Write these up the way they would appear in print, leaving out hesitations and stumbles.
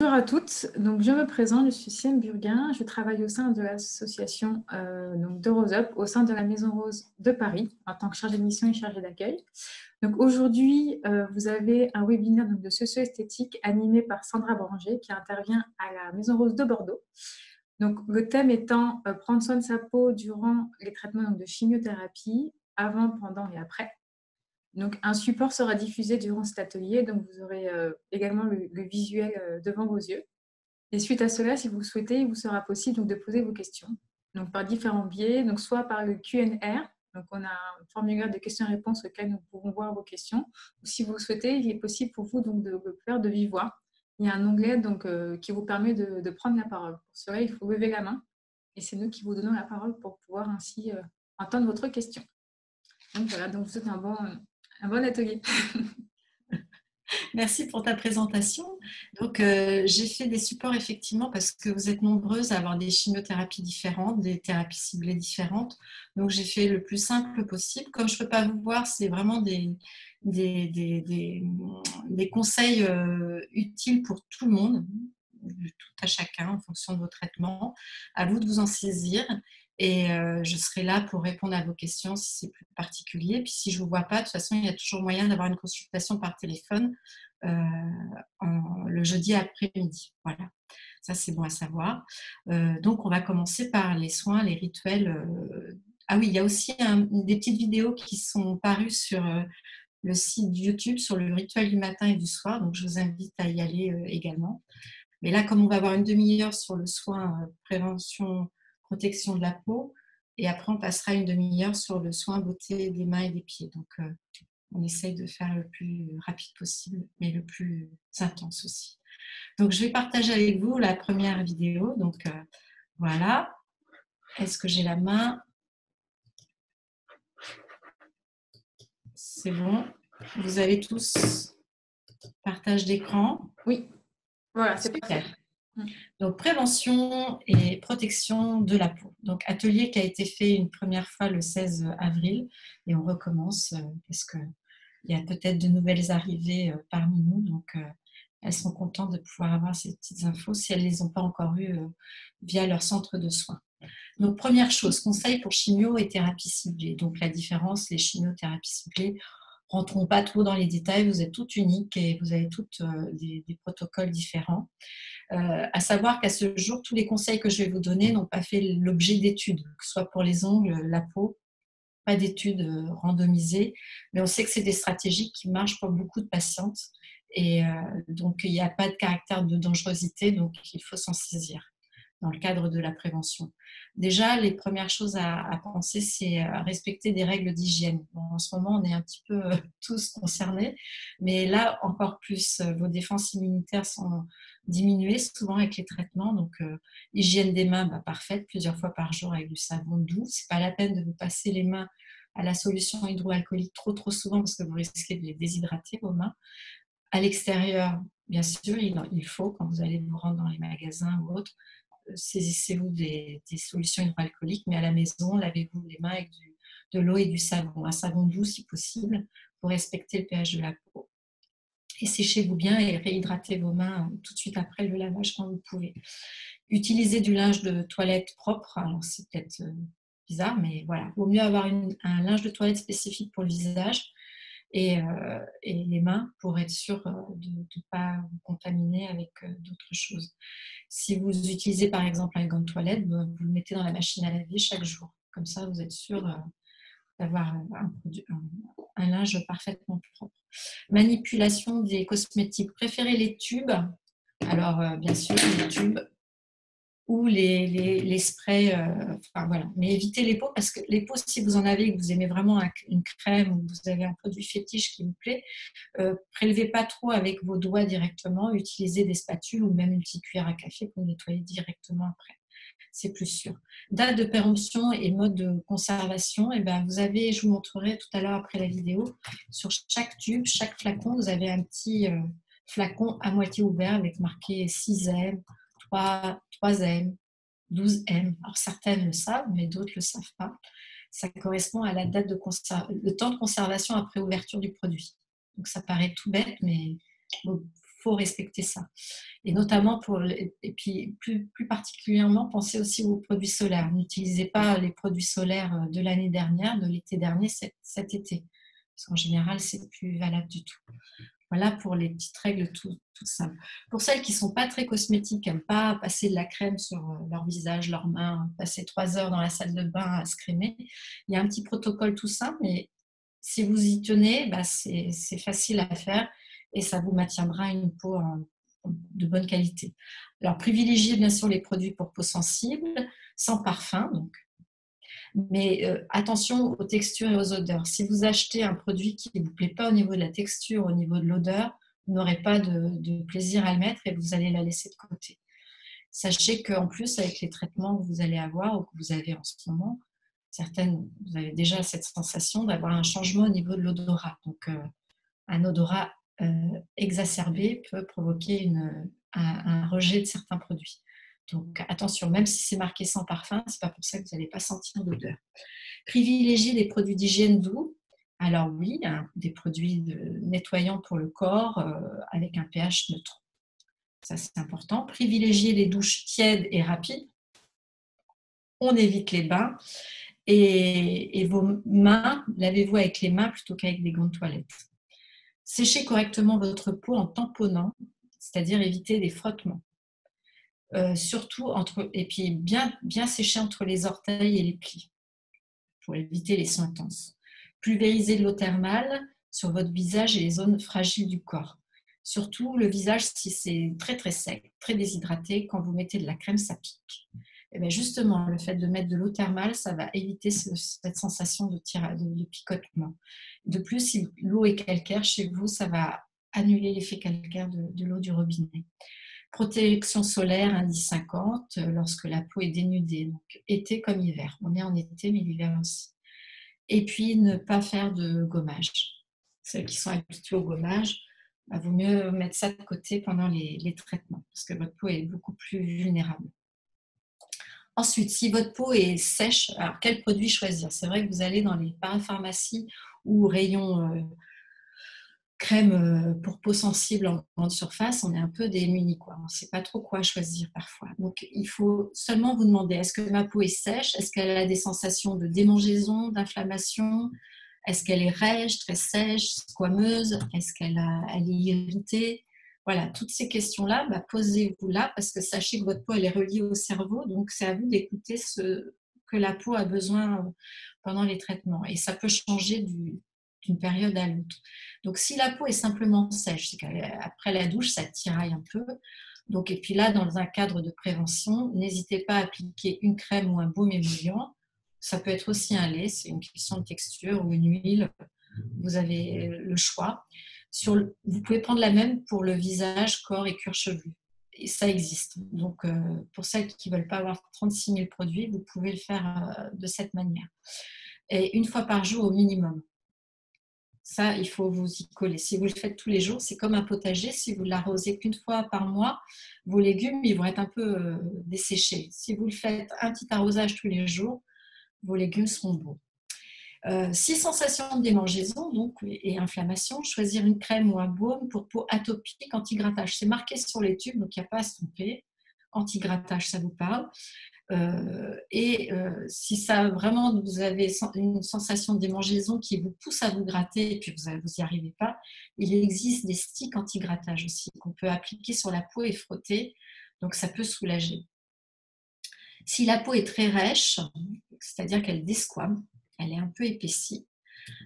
Bonjour à toutes, donc je me présente, je suis Sienne Burguin, je travaille au sein de l'association de Rose Up, au sein de la Maison Rose de Paris, en tant que chargée de mission et chargée d'accueil. Donc aujourd'hui, vous avez un webinaire de socio-esthétique animé par Sandra Branger qui intervient à la Maison Rose de Bordeaux. Donc le thème étant prendre soin de sa peau durant les traitements de chimiothérapie, avant, pendant et après. Donc, un support sera diffusé durant cet atelier, donc vous aurez également le visuel devant vos yeux. Et suite à cela, si vous le souhaitez, il vous sera possible donc, de poser vos questions donc, par différents biais, donc soit par le Q&R, donc on a un formulaire de questions-réponses auquel nous pouvons voir vos questions, ou si vous le souhaitez, il est possible pour vous donc, de le faire de vive voix. Il y a un onglet donc, qui vous permet de prendre la parole. Pour cela, il faut lever la main et c'est nous qui vous donnons la parole pour pouvoir ainsi entendre votre question. Donc voilà, donc vous êtes un bon atelier. Merci pour ta présentation. Donc, j'ai fait des supports effectivement parce que vous êtes nombreuses à avoir des chimiothérapies différentes, des thérapies ciblées différentes. Donc, j'ai fait le plus simple possible. Comme je ne peux pas vous voir, c'est vraiment des conseils utiles pour tout le monde, tout à chacun en fonction de vos traitements. À vous de vous en saisir. Et je serai là pour répondre à vos questions si c'est plus particulier. Puis si je ne vous vois pas, de toute façon, il y a toujours moyen d'avoir une consultation par téléphone le jeudi après-midi. Voilà, ça c'est bon à savoir. Donc on va commencer par les soins, les rituels. Ah oui, il y a aussi des petites vidéos qui sont parues sur le site YouTube sur le rituel du matin et du soir. Donc je vous invite à y aller également. Mais là, comme on va avoir une demi-heure sur le soin prévention, protection de la peau, et après on passera une demi-heure sur le soin beauté des mains et des pieds. Donc on essaye de faire le plus rapide possible, mais le plus intense aussi. Donc je vais partager avec vous la première vidéo. Donc voilà. Est-ce que j'ai la main? C'est bon. Vous avez tous partage d'écran? Oui, voilà, c'est Super. parfait. Donc, prévention et protection de la peau. Donc, atelier qui a été fait une première fois le 16 avril et on recommence parce qu'il y a peut-être de nouvelles arrivées parmi nous. Donc, elles sont contentes de pouvoir avoir ces petites infos si elles ne les ont pas encore eues via leur centre de soins. Donc, première chose, conseil pour chimio et thérapie ciblée. Donc, la différence, les chimiothérapies ciblées, rentrons pas trop dans les détails, vous êtes toutes uniques et vous avez toutes des protocoles différents. À savoir qu'à ce jour, tous les conseils que je vais vous donner n'ont pas fait l'objet d'études, que ce soit pour les ongles, la peau, pas d'études randomisées, mais on sait que c'est des stratégies qui marchent pour beaucoup de patientes et donc il n'y a pas de caractère de dangerosité, donc il faut s'en saisir dans le cadre de la prévention. Déjà, les premières choses à penser, c'est respecter des règles d'hygiène. Bon, en ce moment, on est un petit peu tous concernés, mais là, encore plus, vos défenses immunitaires sont diminuées souvent avec les traitements. Donc, hygiène des mains, parfaite, plusieurs fois par jour avec du savon doux. Ce n'est pas la peine de vous passer les mains à la solution hydroalcoolique trop souvent parce que vous risquez de les déshydrater, vos mains. À l'extérieur, bien sûr, il faut, quand vous allez vous rendre dans les magasins ou autres, saisissez-vous des solutions hydroalcooliques, mais à la maison, lavez-vous les mains avec de l'eau et du savon, un savon doux si possible, pour respecter le pH de la peau. Et séchez-vous bien et réhydratez vos mains tout de suite après le lavage quand vous pouvez. Utilisez du linge de toilette propre, alors c'est peut-être bizarre, mais voilà, vaut mieux avoir un linge de toilette spécifique pour le visage et les mains pour être sûr de ne pas vous contaminer avec d'autres choses. Si vous utilisez par exemple un gant de toilette, vous le mettez dans la machine à laver chaque jour. Comme ça, vous êtes sûr d'avoir un linge parfaitement propre. Manipulation des cosmétiques. Préférez les tubes. Alors, bien sûr, les tubes ou les sprays, enfin, voilà. Mais évitez les pots parce que les pots, si vous en avez et que vous aimez vraiment une crème ou vous avez un produit fétiche qui vous plaît, prélevez pas trop avec vos doigts directement, utilisez des spatules ou même une petite cuillère à café pour nettoyer directement après. C'est plus sûr. Date de péremption et mode de conservation, et vous avez, je vous montrerai tout à l'heure après la vidéo, sur chaque tube, chaque flacon, vous avez un petit flacon à moitié ouvert avec marqué 6M, 3M, 12M. Alors certaines le savent, mais d'autres ne le savent pas. Ça correspond à la date de le temps de conservation après ouverture du produit. Donc ça paraît tout bête, mais il faut respecter ça. Et notamment et puis plus particulièrement, pensez aussi aux produits solaires. N'utilisez pas les produits solaires de l'année dernière, de l'été dernier, cet été. Parce qu'en général, c'est plus valable du tout. Voilà pour les petites règles toutes simples. Pour celles qui ne sont pas très cosmétiques, qui n'aiment pas passer de la crème sur leur visage, leurs mains, passer 3 heures dans la salle de bain à se crémer, il y a un petit protocole tout simple, mais si vous y tenez, c'est facile à faire et ça vous maintiendra une peau de bonne qualité. Alors, privilégiez bien sûr les produits pour peau sensible, sans parfum, donc. Mais attention aux textures et aux odeurs. Si vous achetez un produit qui ne vous plaît pas au niveau de la texture, au niveau de l'odeur, vous n'aurez pas de plaisir à le mettre et vous allez la laisser de côté. Sachez qu'en plus, avec les traitements que vous allez avoir ou que vous avez en ce moment, vous avez déjà cette sensation d'avoir un changement au niveau de l'odorat. Donc, un odorat exacerbé peut provoquer un rejet de certains produits. Donc attention, même si c'est marqué sans parfum, ce n'est pas pour ça que vous n'allez pas sentir d'odeur. Privilégiez des produits d'hygiène doux. Alors oui, des produits nettoyants pour le corps avec un pH neutre. Ça, c'est important. Privilégiez les douches tièdes et rapides. On évite les bains. Et vos mains, lavez-vous avec les mains plutôt qu'avec des gants de toilette. Séchez correctement votre peau en tamponnant, c'est-à-dire éviter des frottements. Surtout et puis bien sécher entre les orteils et les plis pour éviter les soins intenses. Pulvérisez de l'eau thermale sur votre visage et les zones fragiles du corps. Surtout le visage si c'est très très sec, très déshydraté, quand vous mettez de la crème, ça pique. Et bien justement, le fait de mettre de l'eau thermale, ça va éviter cette sensation de picotement. De plus, si l'eau est calcaire chez vous, ça va annuler l'effet calcaire de l'eau du robinet. Protection solaire indice 50 lorsque la peau est dénudée, donc été comme hiver. On est en été, mais l'hiver aussi. Et puis, ne pas faire de gommage. Celles qui sont habituées au gommage, il vaut mieux mettre ça de côté pendant les traitements, parce que votre peau est beaucoup plus vulnérable. Ensuite, si votre peau est sèche, alors quel produit choisir? C'est vrai que vous allez dans les parapharmacies ou rayons crème pour peau sensible en grande surface, on est un peu démunis, quoi. On ne sait pas trop quoi choisir parfois. Donc, il faut seulement vous demander, est-ce que ma peau est sèche? Est-ce qu'elle a des sensations de démangeaison, d'inflammation? Est-ce qu'elle est rêche, très sèche, squameuse? Est-ce qu'elle est irritée? Voilà, toutes ces questions-là, posez-vous là parce que sachez que votre peau, elle est reliée au cerveau. Donc, c'est à vous d'écouter ce que la peau a besoin pendant les traitements. Et ça peut changer d'une période à l'autre. Donc, si la peau est simplement sèche, c'est qu'après la douche, ça tiraille un peu. Donc, et puis là, dans un cadre de prévention, n'hésitez pas à appliquer une crème ou un baume émollient. Ça peut être aussi un lait, c'est une question de texture ou une huile. Vous avez le choix. Vous pouvez prendre la même pour le visage, corps et cuir chevelu. Et ça existe. Donc, pour celles qui ne veulent pas avoir 36 000 produits, vous pouvez le faire de cette manière. Et une fois par jour au minimum. Ça, il faut vous y coller. Si vous le faites tous les jours, c'est comme un potager. Si vous l'arrosez qu'une fois par mois, vos légumes ils vont être un peu desséchés. Si vous le faites un petit arrosage tous les jours, vos légumes seront beaux. Si sensation de démangeaison donc, et inflammation, choisir une crème ou un baume pour peau atopique anti-grattage. C'est marqué sur les tubes, donc il n'y a pas à se tromper. Anti-grattage, ça vous parle. Si ça vraiment vous avez une sensation de démangeaison qui vous pousse à vous gratter et puis vous n'y arrivez pas, il existe des sticks anti-grattage aussi qu'on peut appliquer sur la peau et frotter, donc ça peut soulager. Si la peau est très rêche, c'est-à-dire qu'elle desquame, elle est un peu épaissie,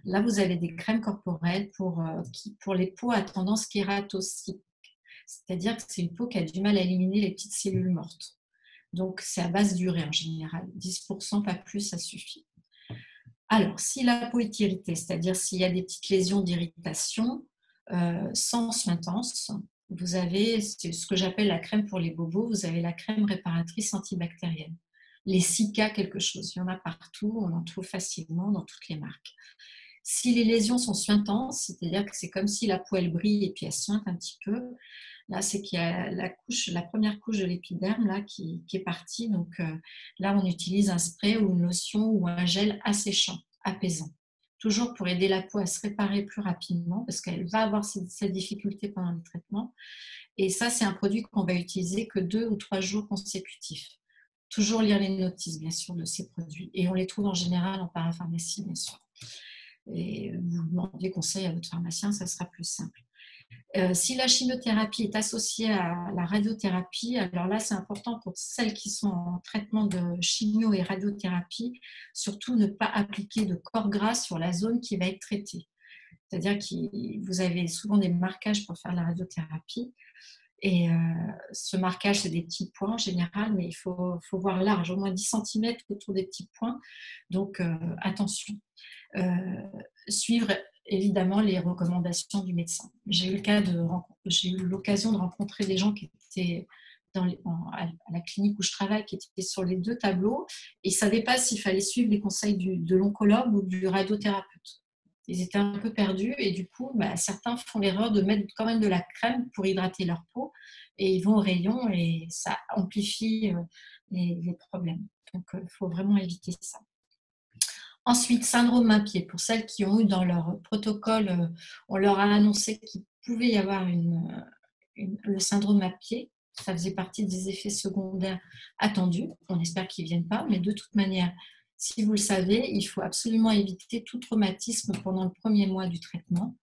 là vous avez des crèmes corporelles pour les peaux à tendance kératosique, c'est-à-dire que c'est une peau qui a du mal à éliminer les petites cellules mortes. Donc, c'est à base d'urée en général. 10%, pas plus, ça suffit. Alors, si la peau est irritée, c'est-à-dire s'il y a des petites lésions d'irritation, sans soin intense, vous avez ce que j'appelle la crème pour les bobos, vous avez la crème réparatrice antibactérienne. Les Cica quelque chose, il y en a partout, on en trouve facilement dans toutes les marques. Si les lésions sont suintantes, c'est-à-dire que c'est comme si la peau elle brille et puis elle suinte un petit peu, là, c'est qu'il y a la première couche de l'épiderme là, qui est partie. Donc là, on utilise un spray ou une lotion ou un gel asséchant, apaisant. toujours pour aider la peau à se réparer plus rapidement, parce qu'elle va avoir cette difficulté pendant le traitement. Et ça, c'est un produit qu'on va utiliser que 2 ou 3 jours consécutifs. Toujours lire les notices, bien sûr, de ces produits. Et on les trouve en général en parapharmacie, bien sûr. Et vous demandez conseil à votre pharmacien, ça sera plus simple. Si la chimiothérapie est associée à la radiothérapie, alors là, c'est important pour celles qui sont en traitement de chimio et radiothérapie, surtout ne pas appliquer de corps gras sur la zone qui va être traitée. C'est-à-dire que vous avez souvent des marquages pour faire la radiothérapie. Et ce marquage, c'est des petits points en général, mais il faut voir large, au moins 10 cm autour des petits points. Donc, attention. Suivre évidemment les recommandations du médecin. J'ai eu l'occasion de rencontrer des gens qui étaient à la clinique où je travaille, qui étaient sur les 2 tableaux, et ils ne savaient pas s'il fallait suivre les conseils de l'oncologue ou du radiothérapeute. Ils étaient un peu perdus et du coup, certains font l'erreur de mettre quand même de la crème pour hydrater leur peau et ils vont au rayon et ça amplifie les problèmes. Donc, il faut vraiment éviter ça. Ensuite, syndrome main-pied. Pour celles qui ont eu dans leur protocole, on leur a annoncé qu'il pouvait y avoir le syndrome main-pied. Ça faisait partie des effets secondaires attendus. On espère qu'ils ne viennent pas, mais de toute manière, si vous le savez, il faut absolument éviter tout traumatisme pendant le premier mois du traitement.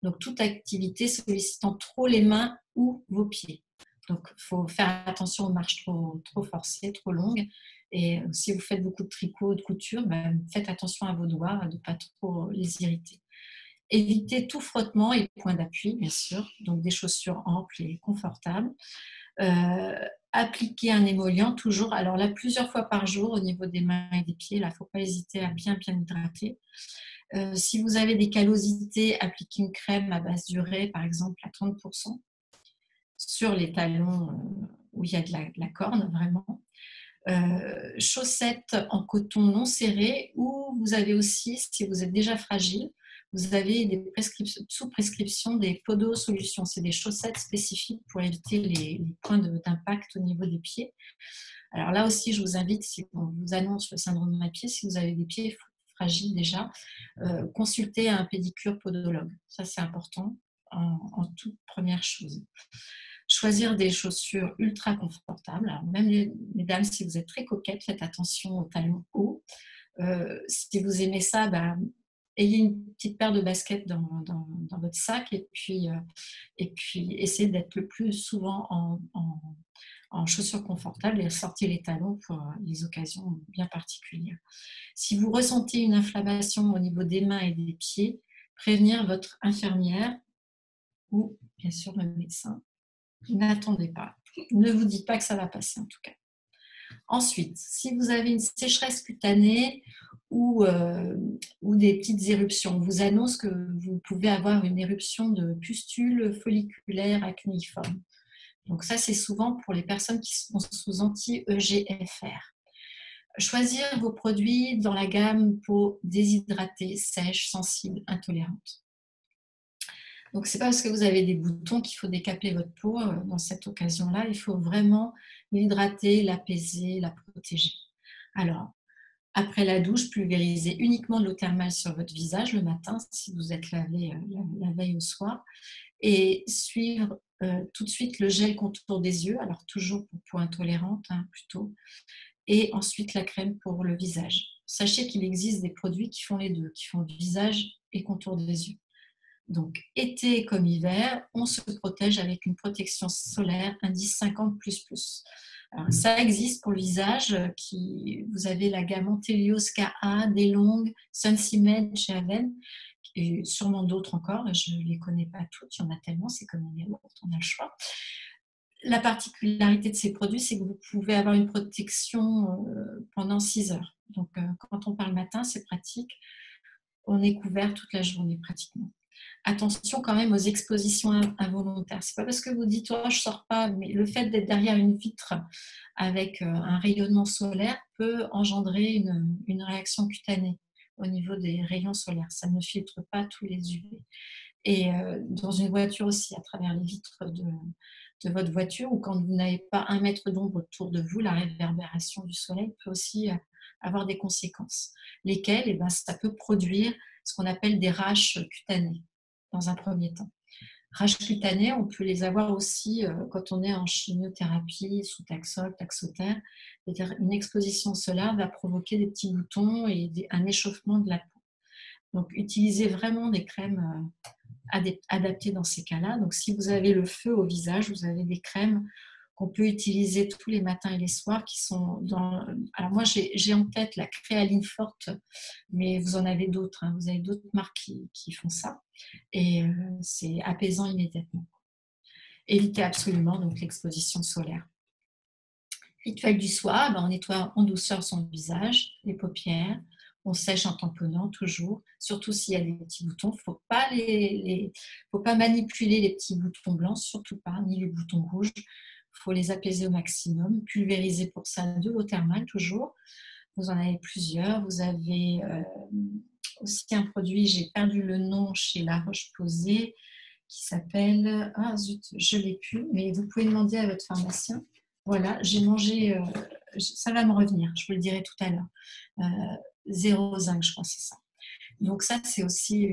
Donc, toute activité sollicitant trop les mains ou vos pieds. Donc, il faut faire attention aux marches trop forcées, trop longues. Et si vous faites beaucoup de tricot ou de couture, faites attention à vos doigts, de ne pas trop les irriter. Évitez tout frottement et point d'appui, bien sûr. Donc, des chaussures amples et confortables. Appliquer un émollient toujours, alors là, plusieurs fois par jour au niveau des mains et des pieds. Là, il ne faut pas hésiter à bien hydrater. Si vous avez des callosités, appliquez une crème à base d'urée, par exemple, à 30%, sur les talons où il y a de la corne, vraiment. Chaussettes en coton non serré, ou vous avez aussi, si vous êtes déjà fragile, vous avez des sous prescription des podosolutions. C'est des chaussettes spécifiques pour éviter les points d'impact au niveau des pieds. Alors là aussi, je vous invite, si on vous annonce le syndrome de pied, si vous avez des pieds fragiles déjà, consultez un pédicure podologue. Ça, c'est important en toute première chose. Choisir des chaussures ultra confortables. Alors même mesdames, si vous êtes très coquettes, faites attention aux talons hauts. Si vous aimez ça, ayez une petite paire de baskets dans votre sac et puis essayez d'être le plus souvent en chaussures confortables et sortir les talons pour les occasions bien particulières. Si vous ressentez une inflammation au niveau des mains et des pieds, prévenir votre infirmière ou bien sûr le médecin. N'attendez pas. Ne vous dites pas que ça va passer en tout cas. Ensuite, si vous avez une sécheresse cutanée ou des petites éruptions, on vous annonce que vous pouvez avoir une éruption de pustules folliculaires acnéiformes. Donc ça, c'est souvent pour les personnes qui sont sous anti-EGFR. Choisir vos produits dans la gamme peau déshydratée, sèche, sensible, intolérante. Donc, ce n'est pas parce que vous avez des boutons qu'il faut décaper votre peau dans cette occasion-là. Il faut vraiment l'hydrater, l'apaiser, la protéger. Alors, après la douche, pulvérisez uniquement de l'eau thermale sur votre visage le matin si vous êtes lavé la veille au soir. Et suivre tout de suite le gel contour des yeux, alors toujours pour peau intolérante plutôt. Et ensuite la crème pour le visage. Sachez qu'il existe des produits qui font les deux, qui font visage et contour des yeux. Donc, été comme hiver, on se protège avec une protection solaire indice 50++. Alors, ça existe pour le visage. Vous avez la gamme Antelios KA, Delong, Sunsimed chez Aven, et sûrement d'autres encore. Je ne les connais pas toutes, il y en a tellement, c'est comme une yaourt, on a le choix. La particularité de ces produits, c'est que vous pouvez avoir une protection pendant 6 heures. Donc, quand on parle matin, c'est pratique. On est couvert toute la journée pratiquement. Attention quand même aux expositions involontaires. C'est pas parce que vous dites je sors pas, mais le fait d'être derrière une vitre avec un rayonnement solaire peut engendrer une réaction cutanée au niveau des rayons solaires. Ça ne filtre pas tous les UV. Et dans une voiture aussi, à travers les vitres de votre voiture, ou quand vous n'avez pas 1 mètre d'ombre autour de vous, la réverbération du soleil peut aussi avoir des conséquences. Lesquelles? Eh ben, ça peut produire ce qu'on appelle des raches cutanées dans un premier temps. Raches cutanées, on peut les avoir aussi quand on est en chimiothérapie sous Taxol, Taxotere. C'est-à-dire une exposition solaire va provoquer des petits boutons et un échauffement de la peau. Donc, utilisez vraiment des crèmes adaptées dans ces cas-là. Donc, si vous avez le feu au visage, vous avez des crèmes qu'on peut utiliser tous les matins et les soirs qui sont dans... Alors, moi, j'ai en tête la créaline forte, mais vous en avez d'autres. Vous avez d'autres marques qui font ça. Et c'est apaisant immédiatement. Évitez absolument donc l'exposition solaire. Rituel du soir, on nettoie en douceur son visage, les paupières, on sèche en tamponnant toujours, surtout s'il y a des petits boutons. Il ne faut pas manipuler les petits boutons blancs, surtout pas, ni les boutons rouges. Il faut les apaiser au maximum. Pulvériser pour ça de l'eau thermale toujours. Vous en avez plusieurs. Vous avez aussi un produit, j'ai perdu le nom chez La Roche-Posay, qui s'appelle, ah zut, je ne l'ai plus, mais vous pouvez demander à votre pharmacien. Voilà, j'ai mangé, ça va me revenir, je vous le dirai tout à l'heure. 0,5, je crois, c'est ça. Donc ça, c'est aussi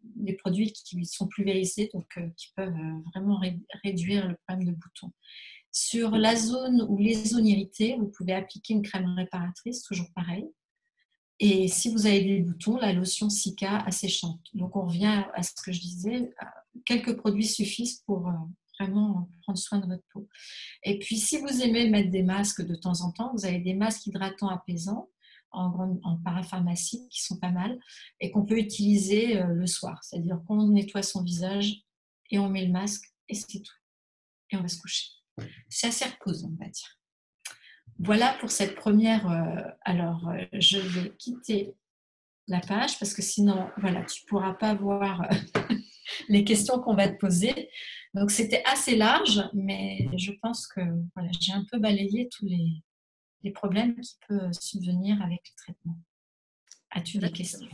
des produits qui sont pulvérisés, donc qui peuvent vraiment réduire le problème de boutons. Sur la zone ou les zones irritées, vous pouvez appliquer une crème réparatrice, toujours pareil. Et si vous avez des boutons, la lotion Cica asséchante. Donc on revient à ce que je disais, quelques produits suffisent pour vraiment prendre soin de votre peau. Et puis si vous aimez mettre des masques de temps en temps, vous avez des masques hydratants apaisants en parapharmacie qui sont pas mal et qu'on peut utiliser le soir. C'est-à-dire qu'on nettoie son visage et on met le masque et c'est tout. Et on va se coucher. C'est assez reposant, on va dire. Voilà pour cette première. Alors, je vais quitter la page parce que sinon, voilà, tu ne pourras pas voir les questions qu'on va te poser. Donc, c'était assez large, mais je pense que voilà, j'ai un peu balayé tous les problèmes qui peuvent subvenir avec le traitement. As-tu des questions?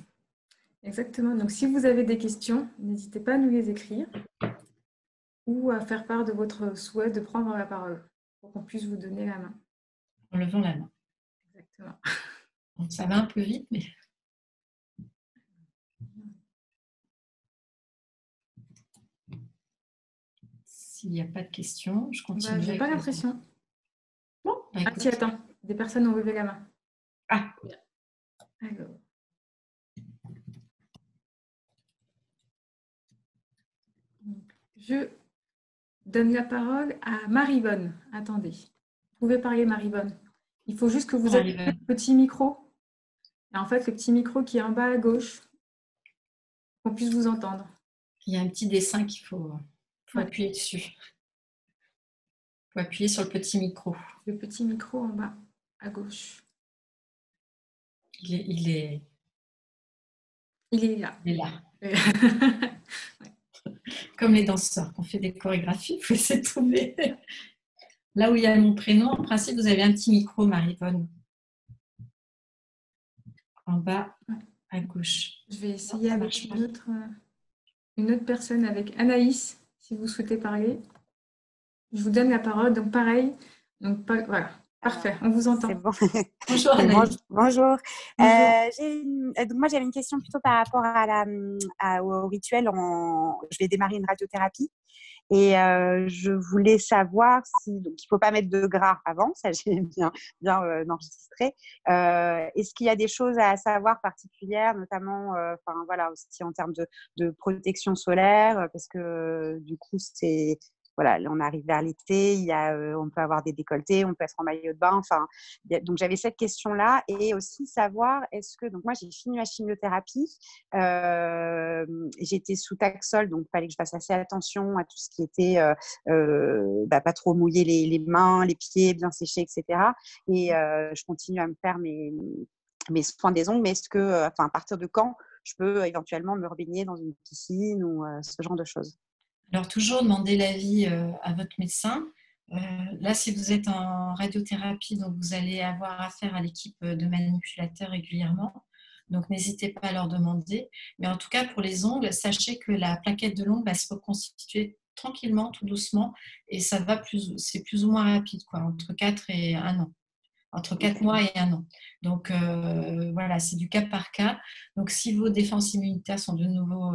Exactement. Donc, si vous avez des questions, n'hésitez pas à nous les écrire ou à faire part de votre souhait de prendre la parole pour qu'on puisse vous donner la main. En levant la main. Exactement. Donc, ça va un peu vite, mais... S'il n'y a pas de questions, je continue. Je n'ai pas l'impression. Bon, ah, si, attends. Des personnes ont levé la main. Ah. Alors. Je donne la parole à Marivonne. Attendez. Vous pouvez parler, Marivonne. Il faut juste que vous ayez le petit micro. Et en fait, le petit micro qui est en bas à gauche, qu'on puisse vous entendre. Il y a un petit dessin qu'il faut appuyer dessus. Il faut appuyer sur le petit micro. Le petit micro en bas à gauche. Il est là. Il est là. Comme les danseurs, on fait des chorégraphies, il faut essayer de trouver. Là où il y a mon prénom, en principe, vous avez un petit micro, Marivonne. En bas, à gauche. Je vais essayer avec une autre personne, avec Anaïs, si vous souhaitez parler. Je vous donne la parole, donc pareil. Donc, voilà, parfait, on vous entend. C'est bon. Bonjour Anaïs. Bonjour. Moi, j'avais une question plutôt par rapport au rituel. Je vais démarrer une radiothérapie. Et je voulais savoir donc il ne faut pas mettre de gras avant, ça j'ai bien enregistré. Est-ce qu'il y a des choses à savoir particulières, notamment aussi en termes de protection solaire, parce que du coup là, on arrive vers l'été, on peut avoir des décolletés, on peut être en maillot de bain. Donc j'avais cette question-là, et aussi savoir donc moi j'ai fini ma chimiothérapie, j'étais sous Taxol, donc il fallait que je fasse assez attention à tout ce qui était pas trop mouiller les mains, les pieds, bien sécher, etc. Et je continue à me faire mes soins des ongles, mais est-ce que, à partir de quand je peux éventuellement me rebaigner dans une piscine ou ce genre de choses? Alors, toujours demander l'avis à votre médecin. Là, si vous êtes en radiothérapie, donc vous allez avoir affaire à l'équipe de manipulateurs régulièrement. Donc, n'hésitez pas à leur demander. Mais en tout cas, pour les ongles, sachez que la plaquette de l'ongle va se reconstituer tranquillement, tout doucement. Et c'est plus ou moins rapide, entre 4 et 1 an. entre 4 mois et 1 an. Donc voilà, c'est du cas par cas. Donc si vos défenses immunitaires sont de nouveau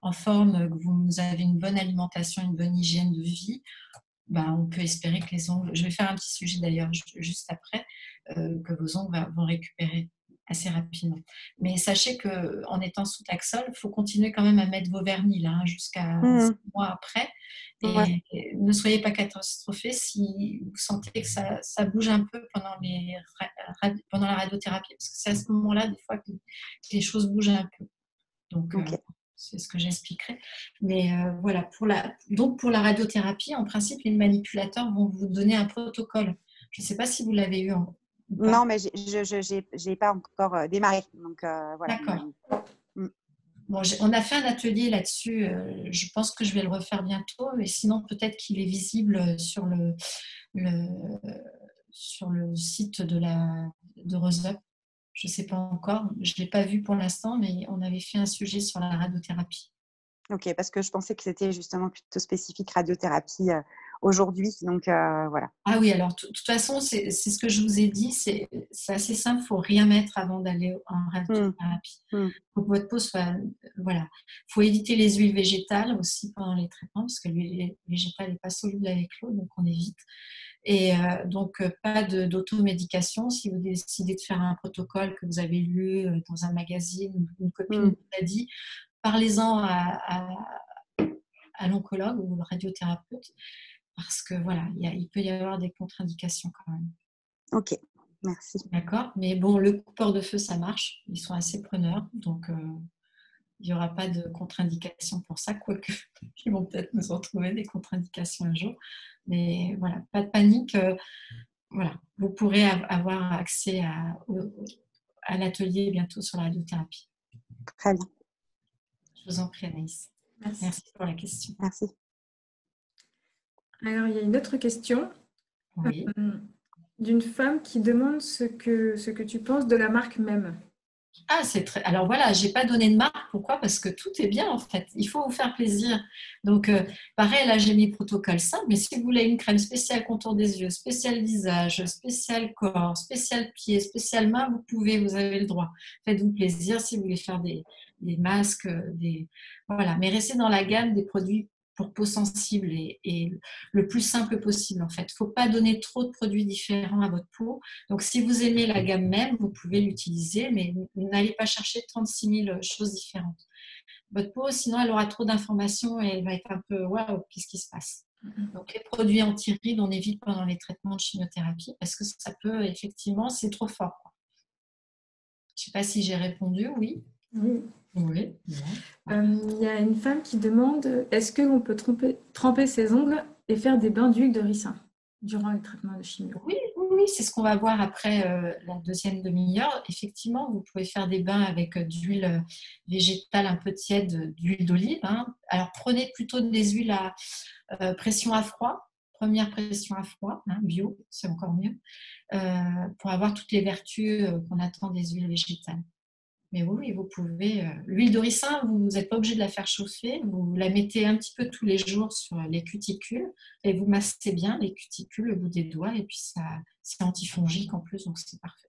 en forme, que vous avez une bonne alimentation, une bonne hygiène de vie, ben, on peut espérer que les ongles, je vais faire un petit sujet d'ailleurs juste après, que vos ongles vont récupérer assez rapidement. Mais sachez qu'en étant sous Taxol, il faut continuer quand même à mettre vos vernis là, jusqu'à 6 mois après. Ouais. Et ne soyez pas catastrophés si vous sentez que ça bouge un peu pendant la radiothérapie, parce que c'est à ce moment-là, des fois, que les choses bougent un peu. Donc, Ok. c'est ce que j'expliquerai. Mais voilà, donc pour la radiothérapie, en principe, les manipulateurs vont vous donner un protocole. Je ne sais pas si vous l'avez eu ou pas. Non, mais j'ai pas encore démarré. Donc, voilà. D'accord. Mm. Bon, on a fait un atelier là-dessus. Je pense que je vais le refaire bientôt. Mais sinon, peut-être qu'il est visible le, sur le site de Roseup. Je ne sais pas encore. Je ne l'ai pas vu pour l'instant, mais on avait fait un sujet sur la radiothérapie. Ok, parce que je pensais que c'était justement plutôt spécifique radiothérapie aujourd'hui. Donc, voilà. Ah oui, alors de toute façon, c'est ce que je vous ai dit, c'est assez simple, il ne faut rien mettre avant d'aller en radiothérapie. Mm. Il faut que votre peau soit... Voilà. Il faut éviter les huiles végétales aussi pendant les traitements, parce que l'huile végétale n'est pas soluble avec l'eau, donc on évite. Et donc, pas d'automédication. Si vous décidez de faire un protocole que vous avez lu dans un magazine, ou une copine vous a dit, parlez-en à l'oncologue ou au radiothérapeute, parce que voilà, il peut y avoir des contre-indications quand même. Ok, merci. D'accord. Mais bon, le coupeur de feu, ça marche. Ils sont assez preneurs, donc il n'y aura pas de contre-indication pour ça, quoique ils vont peut-être nous en trouver des contre-indications un jour. Mais voilà, pas de panique. Voilà, vous pourrez avoir accès à l'atelier bientôt sur la radiothérapie. Très bien. Je vous en prie, Anaïs. Merci pour la question. Merci. Alors, il y a une autre question Oui. d'une femme qui demande ce que tu penses de la marque même. Ah, c'est très. Alors voilà, j'ai pas donné de marque. Pourquoi? Parce que tout est bien en fait. Il faut vous faire plaisir. Donc, pareil, là, j'ai mis protocole simple. Mais si vous voulez une crème spéciale contour des yeux, spéciale visage, spéciale corps, spéciale pied, spéciale main, vous pouvez, vous avez le droit. Faites-vous plaisir si vous voulez faire des masques, voilà. Mais restez dans la gamme des produits pour peau sensible et le plus simple possible en fait. Il ne faut pas donner trop de produits différents à votre peau. Donc, si vous aimez la gamme même, vous pouvez l'utiliser, mais n'allez pas chercher 36 000 choses différentes. Votre peau, sinon, elle aura trop d'informations et elle va être un peu « waouh, qu'est-ce qui se passe ?» Donc, les produits anti-rides, on évite pendant les traitements de chimiothérapie parce que ça peut, effectivement, c'est trop fort. Je ne sais pas si j'ai répondu, oui. Oui. Il y a une femme qui demande est-ce qu'on peut tremper ses ongles et faire des bains d'huile de ricin durant le traitement de chimio? Oui, c'est ce qu'on va voir après la deuxième demi-heure. Effectivement, vous pouvez faire des bains avec d'huile végétale un peu tiède, d'huile d'olive. Alors, prenez plutôt des huiles à pression à froid. Première pression à froid, bio, c'est encore mieux, pour avoir toutes les vertus qu'on attend des huiles végétales. Mais oui, vous pouvez. L'huile de ricin, vous n'êtes pas obligé de la faire chauffer. Vous la mettez un petit peu tous les jours sur les cuticules et vous massez bien les cuticules au bout des doigts. Et puis, c'est antifongique en plus, donc c'est parfait.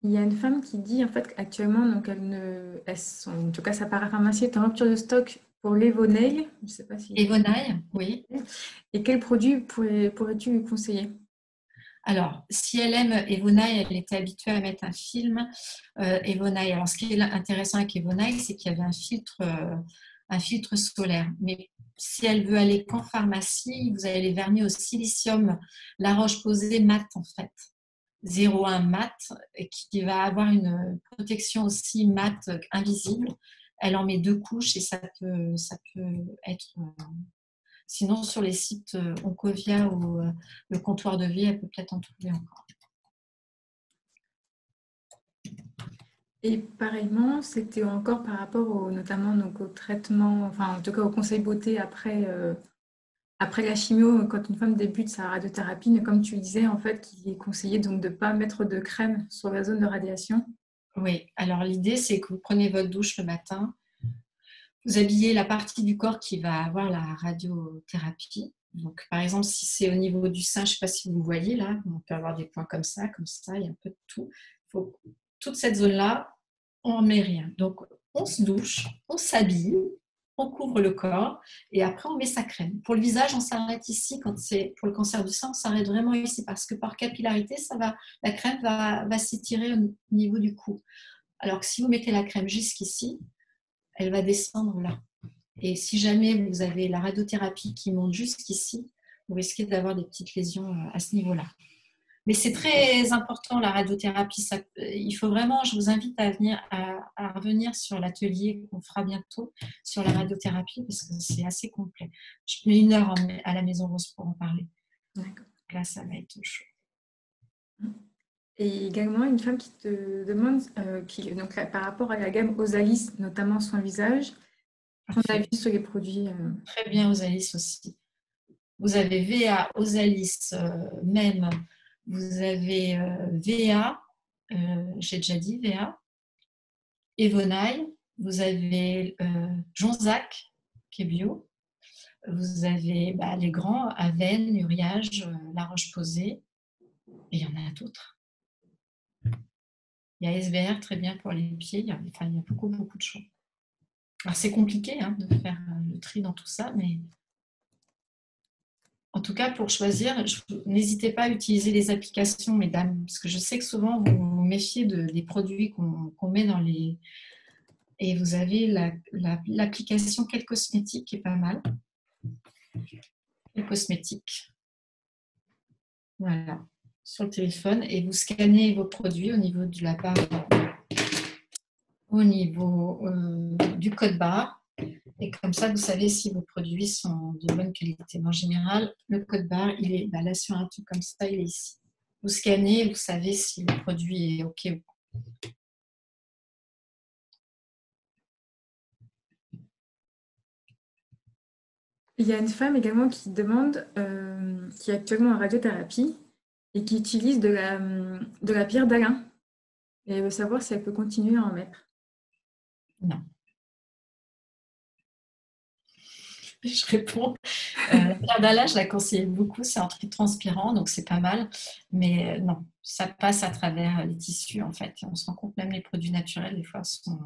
Il y a une femme qui dit en fait qu'actuellement, donc en tout cas, sa parapharmacie est en rupture de stock pour l'Evonail. Je sais pas si. Evonail, oui. Et quel produit pourrais-tu lui conseiller? Alors, si elle aime Evonail, elle était habituée à mettre un film Evonail. Alors, ce qui est intéressant avec Evonail, c'est qu'il y avait un filtre solaire. Mais si elle veut aller qu'en pharmacie, vous avez les vernis au silicium, La Roche-Posay mat en fait. 0,1 mat, qui va avoir une protection aussi mat invisible. Elle en met 2 couches et ça peut être... Sinon, sur les sites Oncovia ou le comptoir de vie, elle peut peut-être en trouver encore. Et pareillement, c'était encore par rapport notamment donc, au traitement, enfin en tout cas au conseil beauté après la chimio, quand une femme débute sa radiothérapie, mais comme tu le disais, en fait, qu'il est conseillé donc de ne pas mettre de crème sur la zone de radiation. Oui, alors l'idée, c'est que vous prenez votre douche le matin, vous habillez la partie du corps qui va avoir la radiothérapie, Donc, par exemple, si c'est au niveau du sein, je ne sais pas si vous voyez là, on peut avoir des points comme ça, il y a un peu de tout. Toute cette zone-là, on ne met rien. Donc, on se douche, on s'habille, on couvre le corps et après, on met sa crème. Pour le visage, on s'arrête ici. Quand c'est pour le cancer du sein, on s'arrête vraiment ici parce que par capillarité, la crème va s'étirer au niveau du cou. Alors que si vous mettez la crème jusqu'ici, elle va descendre là. Et si jamais vous avez la radiothérapie qui monte jusqu'ici, vous risquez d'avoir des petites lésions à ce niveau-là. Mais c'est très important la radiothérapie. Il faut vraiment, je vous invite à revenir sur l'atelier qu'on fera bientôt sur la radiothérapie parce que c'est assez complet. Je mets 1 heure à la Maison Rose pour en parler. D'accord. Là, ça va être chaud. Et également une femme qui te demande, donc, par rapport à la gamme Osalis, notamment soin visage, ton avis sur les produits. Très bien, Osalis aussi. Vous avez VA, Osalis, même. Vous avez VA, j'ai déjà dit VA, Evonaille. Vous avez Jonzac, qui est bio. Vous avez les grands, Aven, Uriage, La Roche-Posay. Et il y en a d'autres. Il y a SBR, très bien pour les pieds. Il y a beaucoup, beaucoup de choses. Alors, c'est compliqué de faire le tri dans tout ça, mais en tout cas, pour choisir, n'hésitez pas à utiliser les applications, mesdames, parce que je sais que souvent, vous vous méfiez des produits qu'on met dans les... Et vous avez l'application Quel Cosmétique qui est pas mal. Quel Cosmétique. Voilà, sur le téléphone. Et vous scannez vos produits au niveau de la barre, au niveau du code barre. Et comme ça, vous savez si vos produits sont de bonne qualité. En général, le code barre, il est là sur un truc comme ça, il est ici. Vous scannez, vous savez si le produit est OK ou pas. Il y a une femme également qui demande, qui est actuellement en radiothérapie et qui utilise de la pierre d'Alain. Et elle veut savoir si elle peut continuer à en mettre. Non. Je réponds. La pierre d'Alain, je la conseille beaucoup. C'est un truc transpirant, donc c'est pas mal. Mais non, ça passe à travers les tissus, en fait. On se rend compte, même les produits naturels, des fois, sont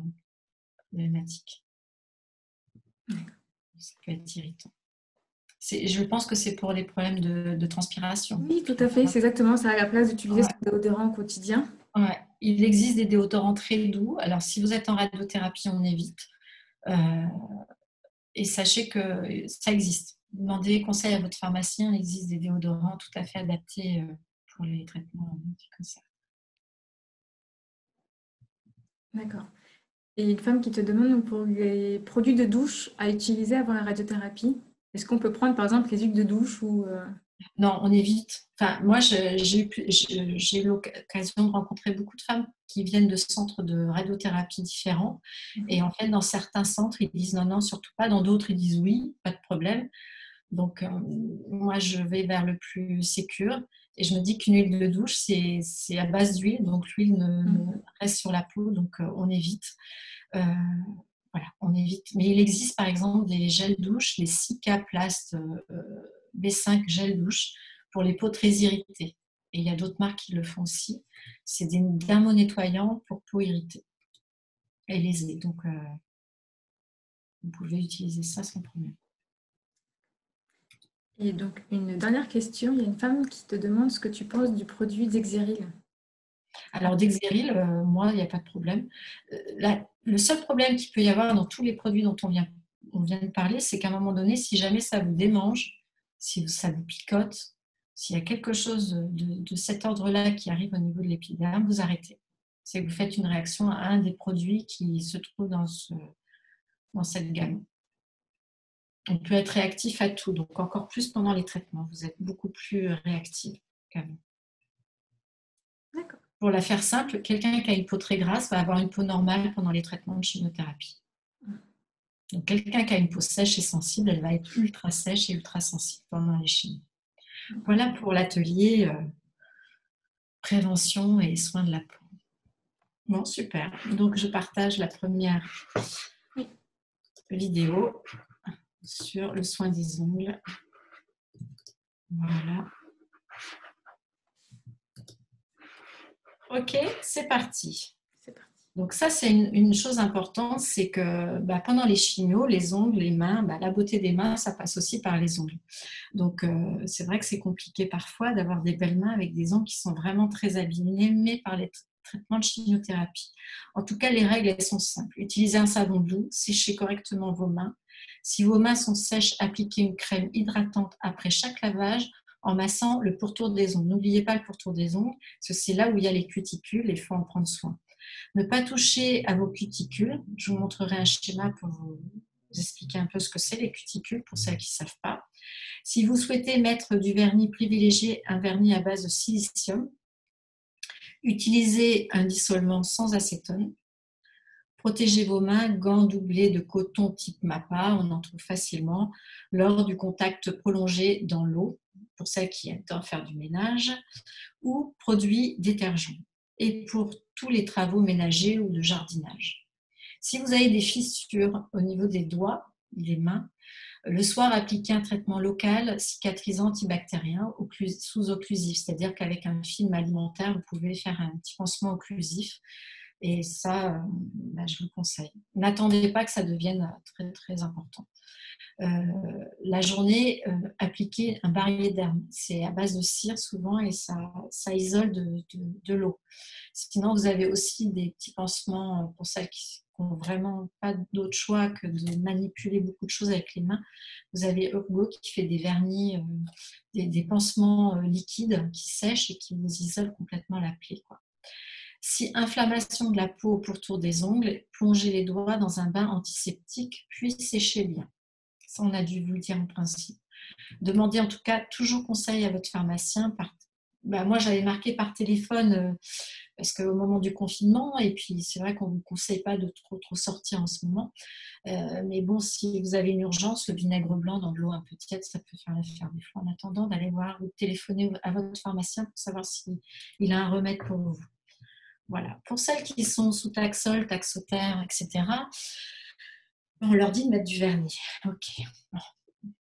problématiques. Ça peut être irritant. Je pense que c'est pour les problèmes de transpiration. Oui, tout à fait. C'est exactement ça, à la place d'utiliser son déodorant au quotidien. Ouais. Il existe des déodorants très doux. Alors, si vous êtes en radiothérapie, on évite. Et sachez que ça existe. Demandez conseil à votre pharmacien. Il existe des déodorants tout à fait adaptés pour les traitements du cancer. D'accord. Et une femme qui te demande pour les produits de douche à utiliser avant la radiothérapie, est-ce qu'on peut prendre par exemple les huiles de douche ou Non, on évite. Enfin, moi, j'ai eu l'occasion de rencontrer beaucoup de femmes qui viennent de centres de radiothérapie différents. Et en fait, dans certains centres, ils disent non, non, surtout pas. Dans d'autres, ils disent oui, pas de problème. Donc, moi, je vais vers le plus sécure. Et je me dis qu'une huile de douche, c'est à base d'huile. Donc, l'huile reste sur la peau. Donc, on évite. Voilà, on évite. Mais il existe, par exemple, des gels douche, les Cicaplast B5 gel douche pour les peaux très irritées. Et il y a d'autres marques qui le font aussi. C'est des dermonettoyants pour peau irritée et lésée. Donc, vous pouvez utiliser ça sans problème. Et donc, une dernière question. Il y a une femme qui te demande ce que tu penses du produit Dexeril. Alors, Dexeril, moi, il n'y a pas de problème. Le seul problème qu'il peut y avoir dans tous les produits dont on vient de parler, c'est qu'à un moment donné, si jamais ça vous démange, si ça vous picote, s'il y a quelque chose de cet ordre-là qui arrive au niveau de l'épiderme, vous arrêtez. C'est que vous faites une réaction à un des produits qui se trouve dans cette gamme. On peut être réactif à tout, donc encore plus pendant les traitements. Vous êtes beaucoup plus réactif qu'avant. D'accord. Pour la faire simple, quelqu'un qui a une peau très grasse va avoir une peau normale pendant les traitements de chimiothérapie. Donc, quelqu'un qui a une peau sèche et sensible, elle va être ultra sèche et ultra sensible pendant les chimies. Voilà pour l'atelier prévention et soins de la peau. Bon, super. Donc, je partage la première vidéo sur le soin des ongles. Voilà. Ok, c'est parti. Donc ça, c'est une chose importante, c'est que pendant les chimios, les ongles, les mains, la beauté des mains, ça passe aussi par les ongles. Donc c'est vrai que c'est compliqué parfois d'avoir des belles mains avec des ongles qui sont vraiment très abîmés par les traitements de chimiothérapie. En tout cas, les règles, elles sont simples. Utilisez un savon doux, séchez correctement vos mains. Si vos mains sont sèches, appliquez une crème hydratante après chaque lavage en massant le pourtour des ongles. N'oubliez pas le pourtour des ongles, parce que c'est là où il y a les cuticules et il faut en prendre soin. Ne pas toucher à vos cuticules. Je vous montrerai un schéma pour vous expliquer un peu ce que c'est les cuticules pour celles qui ne savent pas. Si vous souhaitez mettre du vernis, privilégiez un vernis à base de silicium. Utilisez un dissolvant sans acétone. Protégez vos mains, gants doublés de coton type MAPA, on en trouve facilement, lors du contact prolongé dans l'eau, pour celles qui adorent faire du ménage, ou produits détergents, et pour tous les travaux ménagers ou de jardinage. Si vous avez des fissures au niveau des doigts, des mains, le soir, appliquez un traitement local cicatrisant antibactérien sous occlusif, c'est-à-dire qu'avec un film alimentaire, vous pouvez faire un petit pansement occlusif. Et ça, je vous conseille. N'attendez pas que ça devienne très, très important. La journée, appliquez un barillet d'herbe. C'est à base de cire souvent et ça isole de l'eau. Sinon, vous avez aussi des petits pansements pour celles qui n'ont vraiment pas d'autre choix que de manipuler beaucoup de choses avec les mains. Vous avez Urgo qui fait des vernis, des pansements liquides qui sèchent et qui vous isolent complètement la plaie, quoi. Si inflammation de la peau au pourtour des ongles, plongez les doigts dans un bain antiseptique, puis séchez bien. Ça, on a dû vous le dire en principe. Demandez en tout cas toujours conseil à votre pharmacien. Moi, j'avais marqué par téléphone parce qu'au moment du confinement, et puis c'est vrai qu'on ne vous conseille pas de trop sortir en ce moment. Mais bon, si vous avez une urgence, le vinaigre blanc dans de l'eau un peu tiède, ça peut faire l'affaire des fois. En attendant, d'aller voir ou téléphoner à votre pharmacien pour savoir s'il a un remède pour vous. Voilà. Pour celles qui sont sous Taxol, Taxotere, etc., on leur dit de mettre du vernis. Ok. Bon.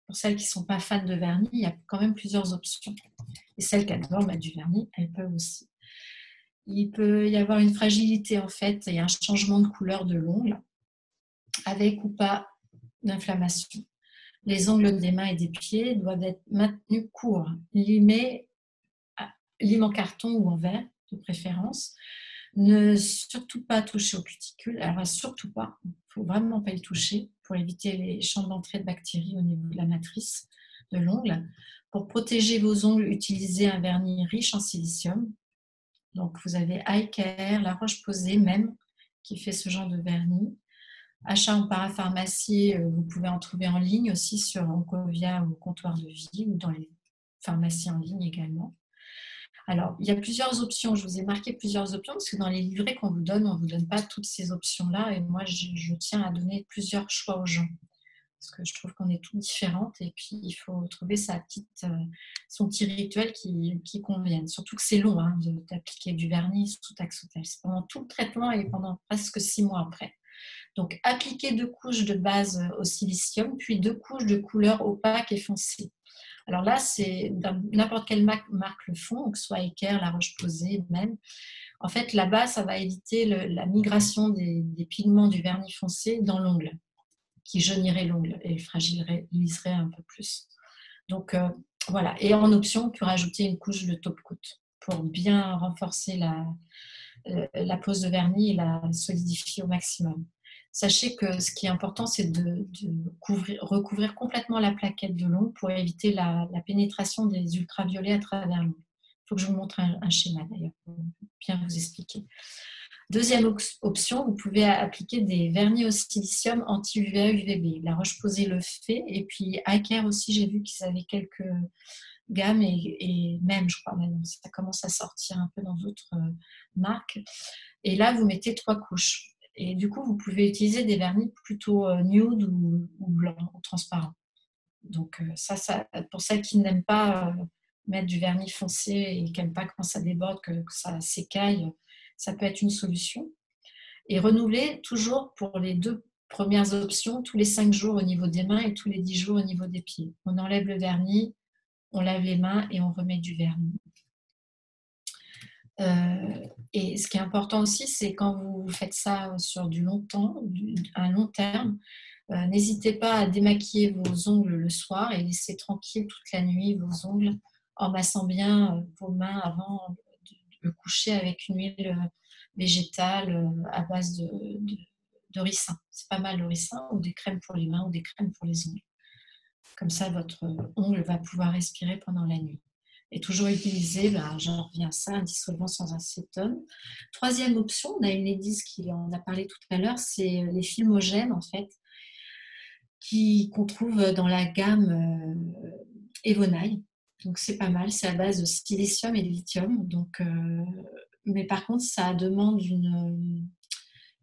Pour celles qui ne sont pas fans de vernis, il y a quand même plusieurs options. Et celles qui adorent mettre du vernis, elles peuvent aussi. Il peut y avoir une fragilité en fait, il y a un changement de couleur de l'ongle, avec ou pas d'inflammation. Les ongles des mains et des pieds doivent être maintenus courts, limés en carton ou en verre de préférence. Ne surtout pas toucher aux cuticules. Alors, surtout pas. Il ne faut vraiment pas y toucher pour éviter les champs d'entrée de bactéries au niveau de la matrice de l'ongle. Pour protéger vos ongles, utilisez un vernis riche en silicium. Donc, vous avez Eye Care, La Roche-Posay même, qui fait ce genre de vernis. Achat en parapharmacie, vous pouvez en trouver en ligne aussi sur Oncovia ou Comptoir de Vie ou dans les pharmacies en ligne également. Alors, il y a plusieurs options. Je vous ai marqué plusieurs options parce que dans les livrets qu'on vous donne, on ne vous donne pas toutes ces options-là. Et moi, je tiens à donner plusieurs choix aux gens parce que je trouve qu'on est toutes différentes et puis il faut trouver son petit rituel qui convienne. Surtout que c'est long d'appliquer du vernis sous Taxotere. C'est pendant tout le traitement et pendant presque 6 mois après. Donc, appliquez 2 couches de base au silicium, puis 2 couches de couleur opaque et foncée. Alors là, c'est n'importe quelle marque le font, que ce soit Eker, La Roche-Posay même. En fait, là-bas, ça va éviter la migration des pigments du vernis foncé dans l'ongle, qui jaunirait l'ongle et fragiliserait un peu plus. Donc, voilà. Et en option, on peut rajouter une couche de top coat pour bien renforcer la pose de vernis et la solidifier au maximum. Sachez que ce qui est important, c'est de recouvrir complètement la plaquette de l'ongle pour éviter la pénétration des ultraviolets à travers l'ongle. Il faut que je vous montre un schéma d'ailleurs pour bien vous expliquer. Deuxième option, vous pouvez appliquer des vernis au silicium anti-UVA UVB. La Roche-Posay le fait et puis Eye Care aussi, j'ai vu qu'ils avaient quelques gammes et même, je crois, maintenant, ça commence à sortir un peu dans d'autres marques. Et là, vous mettez 3 couches. Et du coup, vous pouvez utiliser des vernis plutôt nude ou blanc ou transparent. Donc, ça, pour celles qui n'aiment pas mettre du vernis foncé et qui n'aiment pas quand ça déborde, que ça s'écaille, ça peut être une solution. Et renouveler toujours pour les 2 premières options, tous les 5 jours au niveau des mains et tous les 10 jours au niveau des pieds. On enlève le vernis on lave les mains et on remet du vernis. Et ce qui est important aussi, c'est quand vous faites ça sur du long temps, un long terme, n'hésitez pas à démaquiller vos ongles le soir et laisser tranquille toute la nuit vos ongles en massant bien vos mains avant de le coucher avec une huile végétale à base de ricin. C'est pas mal le ricin, ou des crèmes pour les mains ou des crèmes pour les ongles. Comme ça, votre ongle va pouvoir respirer pendant la nuit. Et toujours utiliser, j'en reviens à ça, un dissolvant sans acétone. Troisième option, on a une Edis qui en a parlé tout à l'heure, c'est les filmogènes en fait, qu'on trouve dans la gamme Evonail. Donc c'est pas mal, c'est à base de silicium et de lithium. Donc, mais par contre, ça demande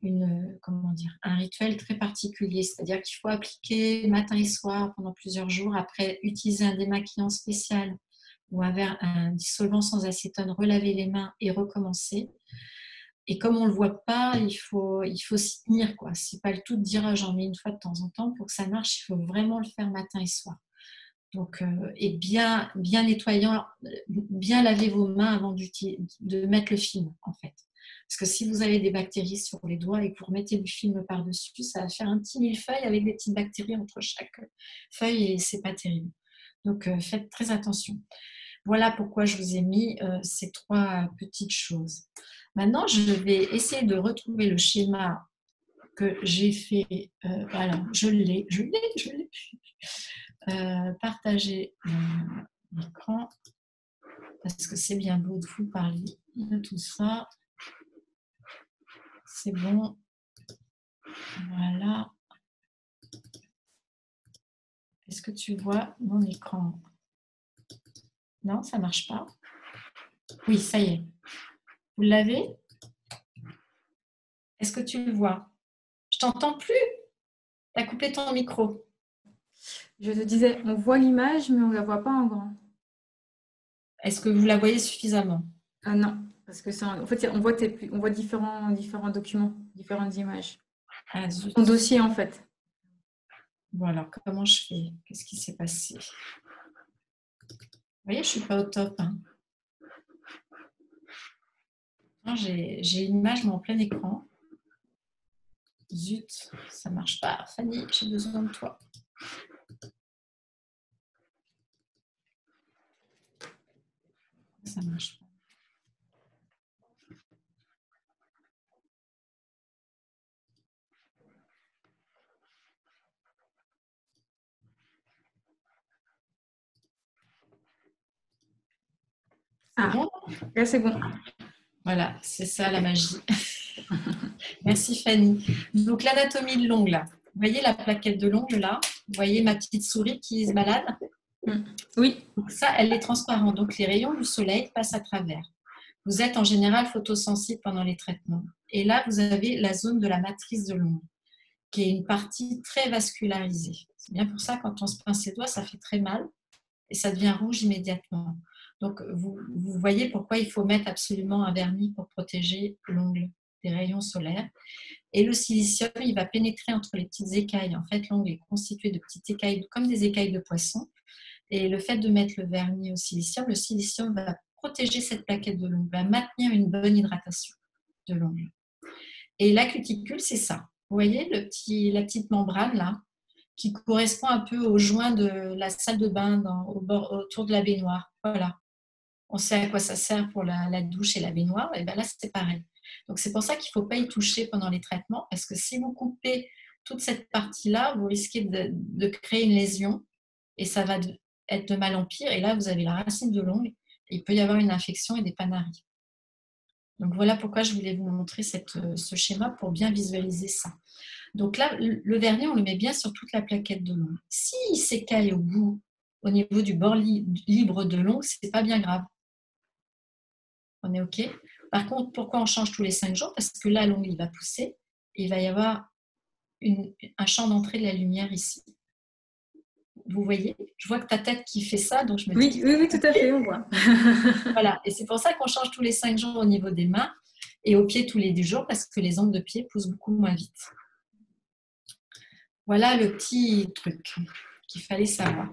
un rituel très particulier, c'est-à-dire qu'il faut appliquer matin et soir pendant plusieurs jours, après utiliser un démaquillant spécial ou un dissolvant sans acétone, relaver les mains et recommencer. Et comme on ne le voit pas, il faut s'y tenir, quoi. C'est pas le tout de dire j'en mets une fois de temps en temps. Pour que ça marche, il faut vraiment le faire matin et soir. Donc, et bien nettoyant, bien laver vos mains avant de mettre le film, en fait. Parce que si vous avez des bactéries sur les doigts et que vous remettez du film par-dessus, ça va faire un petit millefeuille avec des petites bactéries entre chaque feuille et c'est pas terrible. Donc, faites très attention. Voilà pourquoi je vous ai mis ces trois petites choses. Maintenant, je vais essayer de retrouver le schéma que j'ai fait. Alors, je l'ai. Partager l'écran parce que c'est bien beau de vous parler de tout ça. C'est bon. Voilà. Est-ce que tu vois mon écran? Non, ça ne marche pas. Oui, ça y est. Vous l'avez? Est-ce que tu le vois? Je t'entends plus. Tu as coupé ton micro. Je te disais, on voit l'image, mais on ne la voit pas en grand. Est-ce que vous la voyez suffisamment? Non, parce que en fait, on voit différents documents, différentes images. Ah, zut. Ton dossier, en fait. Bon, alors, comment je fais? Qu'est-ce qui s'est passé? Vous voyez, je ne suis pas au top. Hein. J'ai une image, mais en plein écran. Zut, ça ne marche pas. Fanny, j'ai besoin de toi. Ça ne marche pas. Ah, bon, là c'est bon. Voilà, c'est ça la magie. Merci Fanny. Donc l'anatomie de l'ongle, là. Vous voyez la plaquette de l'ongle là? Vous voyez ma petite souris qui se balade? Oui. Donc ça, elle est transparente. Donc les rayons du soleil passent à travers. Vous êtes en général photosensible pendant les traitements. Et là, vous avez la zone de la matrice de l'ongle, qui est une partie très vascularisée. C'est bien pour ça, quand on se pince les doigts, ça fait très mal et ça devient rouge immédiatement. Donc, vous voyez pourquoi il faut mettre absolument un vernis pour protéger l'ongle des rayons solaires. Et le silicium, il va pénétrer entre les petites écailles. En fait, l'ongle est constitué de petites écailles, comme des écailles de poisson. Et le fait de mettre le vernis au silicium, le silicium va protéger cette plaquette de l'ongle, va maintenir une bonne hydratation de l'ongle. Et la cuticule, c'est ça. Vous voyez la petite membrane là, qui correspond un peu au joint de la salle de bain autour de la baignoire. Voilà. On sait à quoi ça sert pour la douche et la baignoire. Et bien là, c'est pareil. Donc, c'est pour ça qu'il ne faut pas y toucher pendant les traitements, parce que si vous coupez toute cette partie-là, vous risquez de créer une lésion et ça va être de mal en pire. Et là, vous avez la racine de l'ongle. Il peut y avoir une infection et des panaries. Donc, voilà pourquoi je voulais vous montrer ce schéma pour bien visualiser ça. Donc là, le vernis, on le met bien sur toute la plaquette de l'ongle. S'il s'écaille au bout, au niveau du bord libre de l'ongle, ce n'est pas bien grave. On est OK? Par contre, pourquoi on change tous les 5 jours? Parce que là, l'ongle, il va pousser et il va y avoir un champ d'entrée de la lumière ici. Vous voyez? Je vois que ta tête qui fait ça, donc je me dis... Oui, tout à fait, on voit. Voilà, et c'est pour ça qu'on change tous les 5 jours au niveau des mains et aux pieds tous les 10 jours, parce que les ongles de pied poussent beaucoup moins vite. Voilà le petit truc qu'il fallait savoir.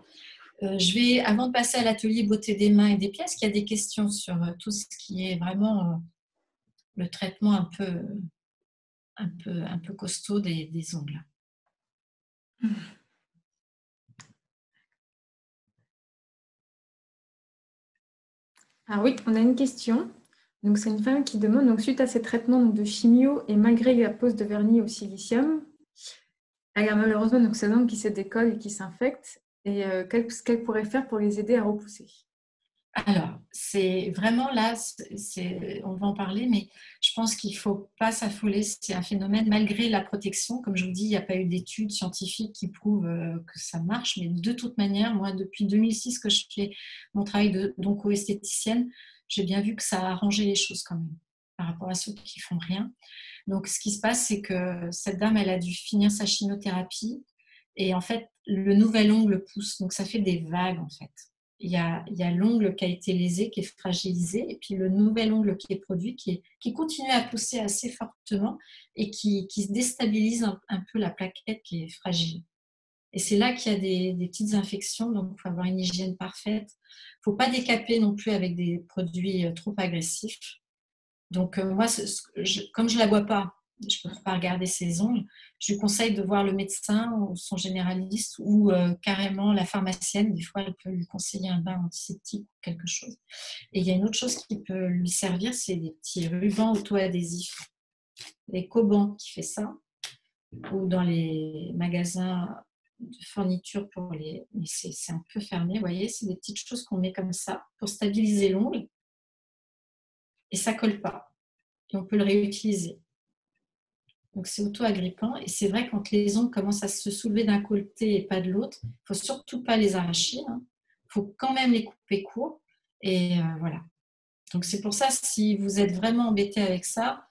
Avant de passer à l'atelier beauté des mains et des pieds, est-ce qu'il y a des questions sur tout ce qui est vraiment le traitement un peu costaud des ongles? Ah oui, on a une question. Donc, c'est une femme qui demande, donc, suite à ces traitements donc, de chimio et malgré la pose de vernis au silicium, elle a malheureusement donc, ses ongles qui se décollent et qui s'infectent. Et ce qu'elle pourrait faire pour les aider à repousser? Alors, c'est vraiment là, on va en parler, mais je pense qu'il ne faut pas s'affoler. C'est un phénomène, malgré la protection. Comme je vous dis, il n'y a pas eu d'études scientifiques qui prouvent que ça marche. Mais de toute manière, moi, depuis 2006 que je fais mon travail d'onco-esthéticienne, j'ai bien vu que ça a arrangé les choses quand même, par rapport à ceux qui ne font rien. Donc, ce qui se passe, c'est que cette dame, elle a dû finir sa chimiothérapie. Et en fait, le nouvel ongle pousse. Donc, ça fait des vagues, en fait. Il y a l'ongle qui a été lésé, qui est fragilisé, et puis le nouvel ongle qui est produit, qui continue à pousser assez fortement et qui déstabilise un peu la plaquette qui est fragile. Et c'est là qu'il y a des petites infections, donc il faut avoir une hygiène parfaite. Il ne faut pas décaper non plus avec des produits trop agressifs. Donc moi, comme je ne la vois pas, je ne peux pas regarder ses ongles, je lui conseille de voir le médecin ou son généraliste ou carrément la pharmacienne. Des fois, elle peut lui conseiller un bain antiseptique ou quelque chose. Et il y a une autre chose qui peut lui servir, c'est des petits rubans auto-adhésifs. Les Coban qui fait ça, ou dans les magasins de fourniture pour les... Mais c'est un peu fermé, vous voyez, c'est des petites choses qu'on met comme ça pour stabiliser l'ongle et ça ne colle pas. Et on peut le réutiliser. Donc c'est auto-agrippant. Et c'est vrai, quand les ongles commencent à se soulever d'un côté et pas de l'autre, il ne faut surtout pas les arracher. Il faut quand même les couper court. Et voilà. Donc c'est pour ça, si vous êtes vraiment embêté avec ça,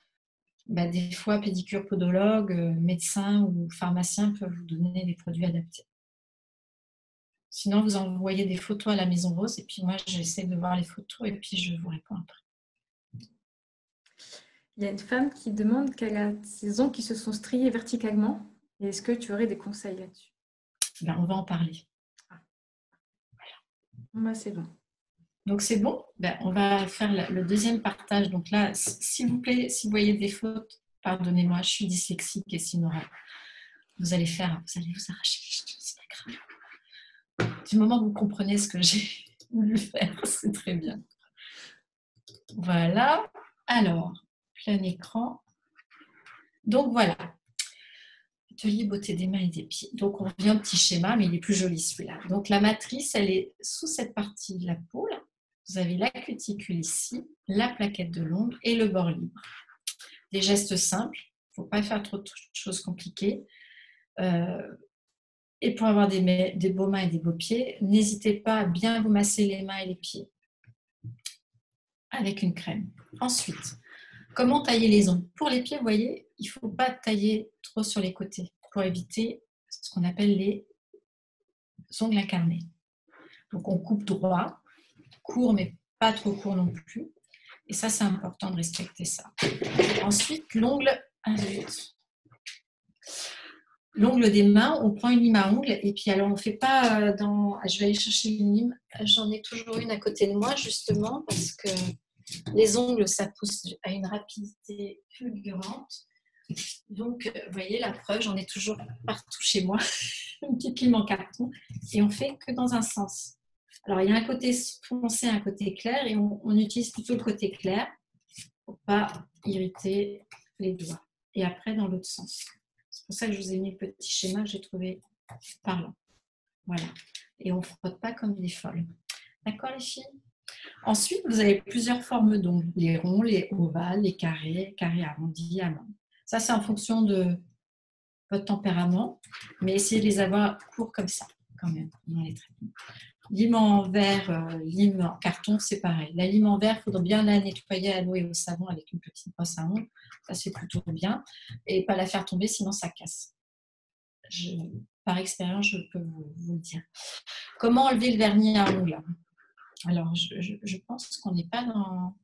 des fois, pédicure, podologue, médecin ou pharmacien peuvent vous donner des produits adaptés. Sinon, vous envoyez des photos à la Maison Rose et puis moi, j'essaie de voir les photos et puis je vous réponds après. Il y a une femme qui demande qu'elle a ses ongles qui se sont striés verticalement. Est-ce que tu aurais des conseils là-dessus? On va en parler. Voilà. C'est bon. Donc c'est bon, on va faire le deuxième partage. Donc là, s'il vous plaît, si vous voyez des fautes, pardonnez-moi, je suis dyslexique et sinon vous allez vous arracher les cheveux, c'est pas grave. Du moment où vous comprenez ce que j'ai voulu faire, c'est très bien. Voilà. Alors, plein écran. Donc voilà. Atelier beauté des mains et des pieds. Donc on revient au petit schéma, mais il est plus joli celui-là. Donc la matrice, elle est sous cette partie de la peau. Là. Vous avez la cuticule ici, la plaquette de l'ongle et le bord libre. Des gestes simples. Il ne faut pas faire trop de choses compliquées. Et pour avoir des beaux mains et des beaux pieds, n'hésitez pas à bien vous masser les mains et les pieds avec une crème. Ensuite, comment tailler les ongles? Pour les pieds, vous voyez, il ne faut pas tailler trop sur les côtés pour éviter ce qu'on appelle les ongles incarnés. Donc, on coupe droit, court, mais pas trop court non plus. Et ça, c'est important de respecter ça. Ensuite, l'ongle des mains, on prend une lime à ongles et puis alors on ne fait pas je vais aller chercher une lime. J'en ai toujours une à côté de moi justement parce que les ongles, ça pousse à une rapidité fulgurante. Donc, vous voyez, la preuve, j'en ai toujours partout chez moi, une petite lime en carton et on fait que dans un sens. Alors, il y a un côté foncé, un côté clair et on utilise plutôt le côté clair pour ne pas irriter les doigts. Et après, dans l'autre sens. C'est pour ça que je vous ai mis le petit schéma que j'ai trouvé parlant. Voilà. Et on ne frotte pas comme des folles. D'accord, les filles? Ensuite, vous avez plusieurs formes d'ongles. Les ronds, les ovales, les carrés, carrés arrondis, amandes. Ça, c'est en fonction de votre tempérament. Mais essayez de les avoir courts comme ça, quand même, dans les traitements. Lime en verre, lime en carton, c'est pareil. La lime en verre, il faudra bien la nettoyer à l'eau et au savon avec une petite brosse à ongles. Ça, c'est plutôt bien. Et pas la faire tomber, sinon ça casse. Par expérience, je peux vous le dire. Comment enlever le vernis à ongles? Alors, je pense qu'on n'est pas dans...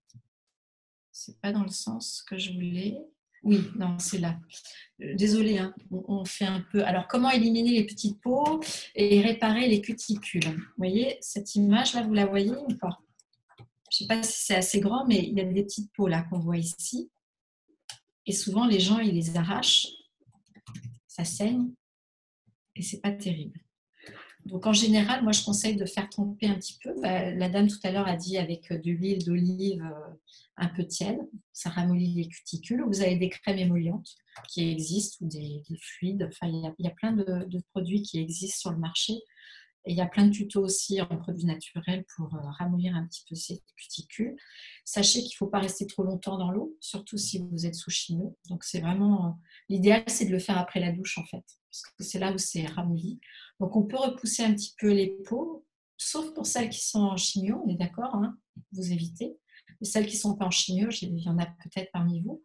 C'est pas dans le sens que je voulais. Oui, non, c'est là. Désolée, hein, on fait un peu. Alors, comment éliminer les petites peaux et réparer les cuticules? Vous voyez, cette image-là, vous la voyez ou pas? Je ne sais pas si c'est assez grand, mais il y a des petites peaux là qu'on voit ici. Et souvent, les gens, ils les arrachent, ça saigne et c'est pas terrible. Donc, en général, moi, je conseille de faire tremper un petit peu. La dame tout à l'heure a dit avec de l'huile d'olive un peu tiède, ça ramollit les cuticules. Vous avez des crèmes émollientes qui existent ou des fluides. Enfin, il y a plein de produits qui existent sur le marché. Et il y a plein de tutos aussi en produits naturels pour ramollir un petit peu ces cuticules. Sachez qu'il ne faut pas rester trop longtemps dans l'eau, surtout si vous êtes sous chimio. Donc, c'est vraiment l'idéal, c'est de le faire après la douche en fait, parce que c'est là où c'est ramolli. Donc, on peut repousser un petit peu les peaux, sauf pour celles qui sont en chimio, on est d'accord, hein, vous évitez. Mais celles qui ne sont pas en chimio, il y en a peut-être parmi vous,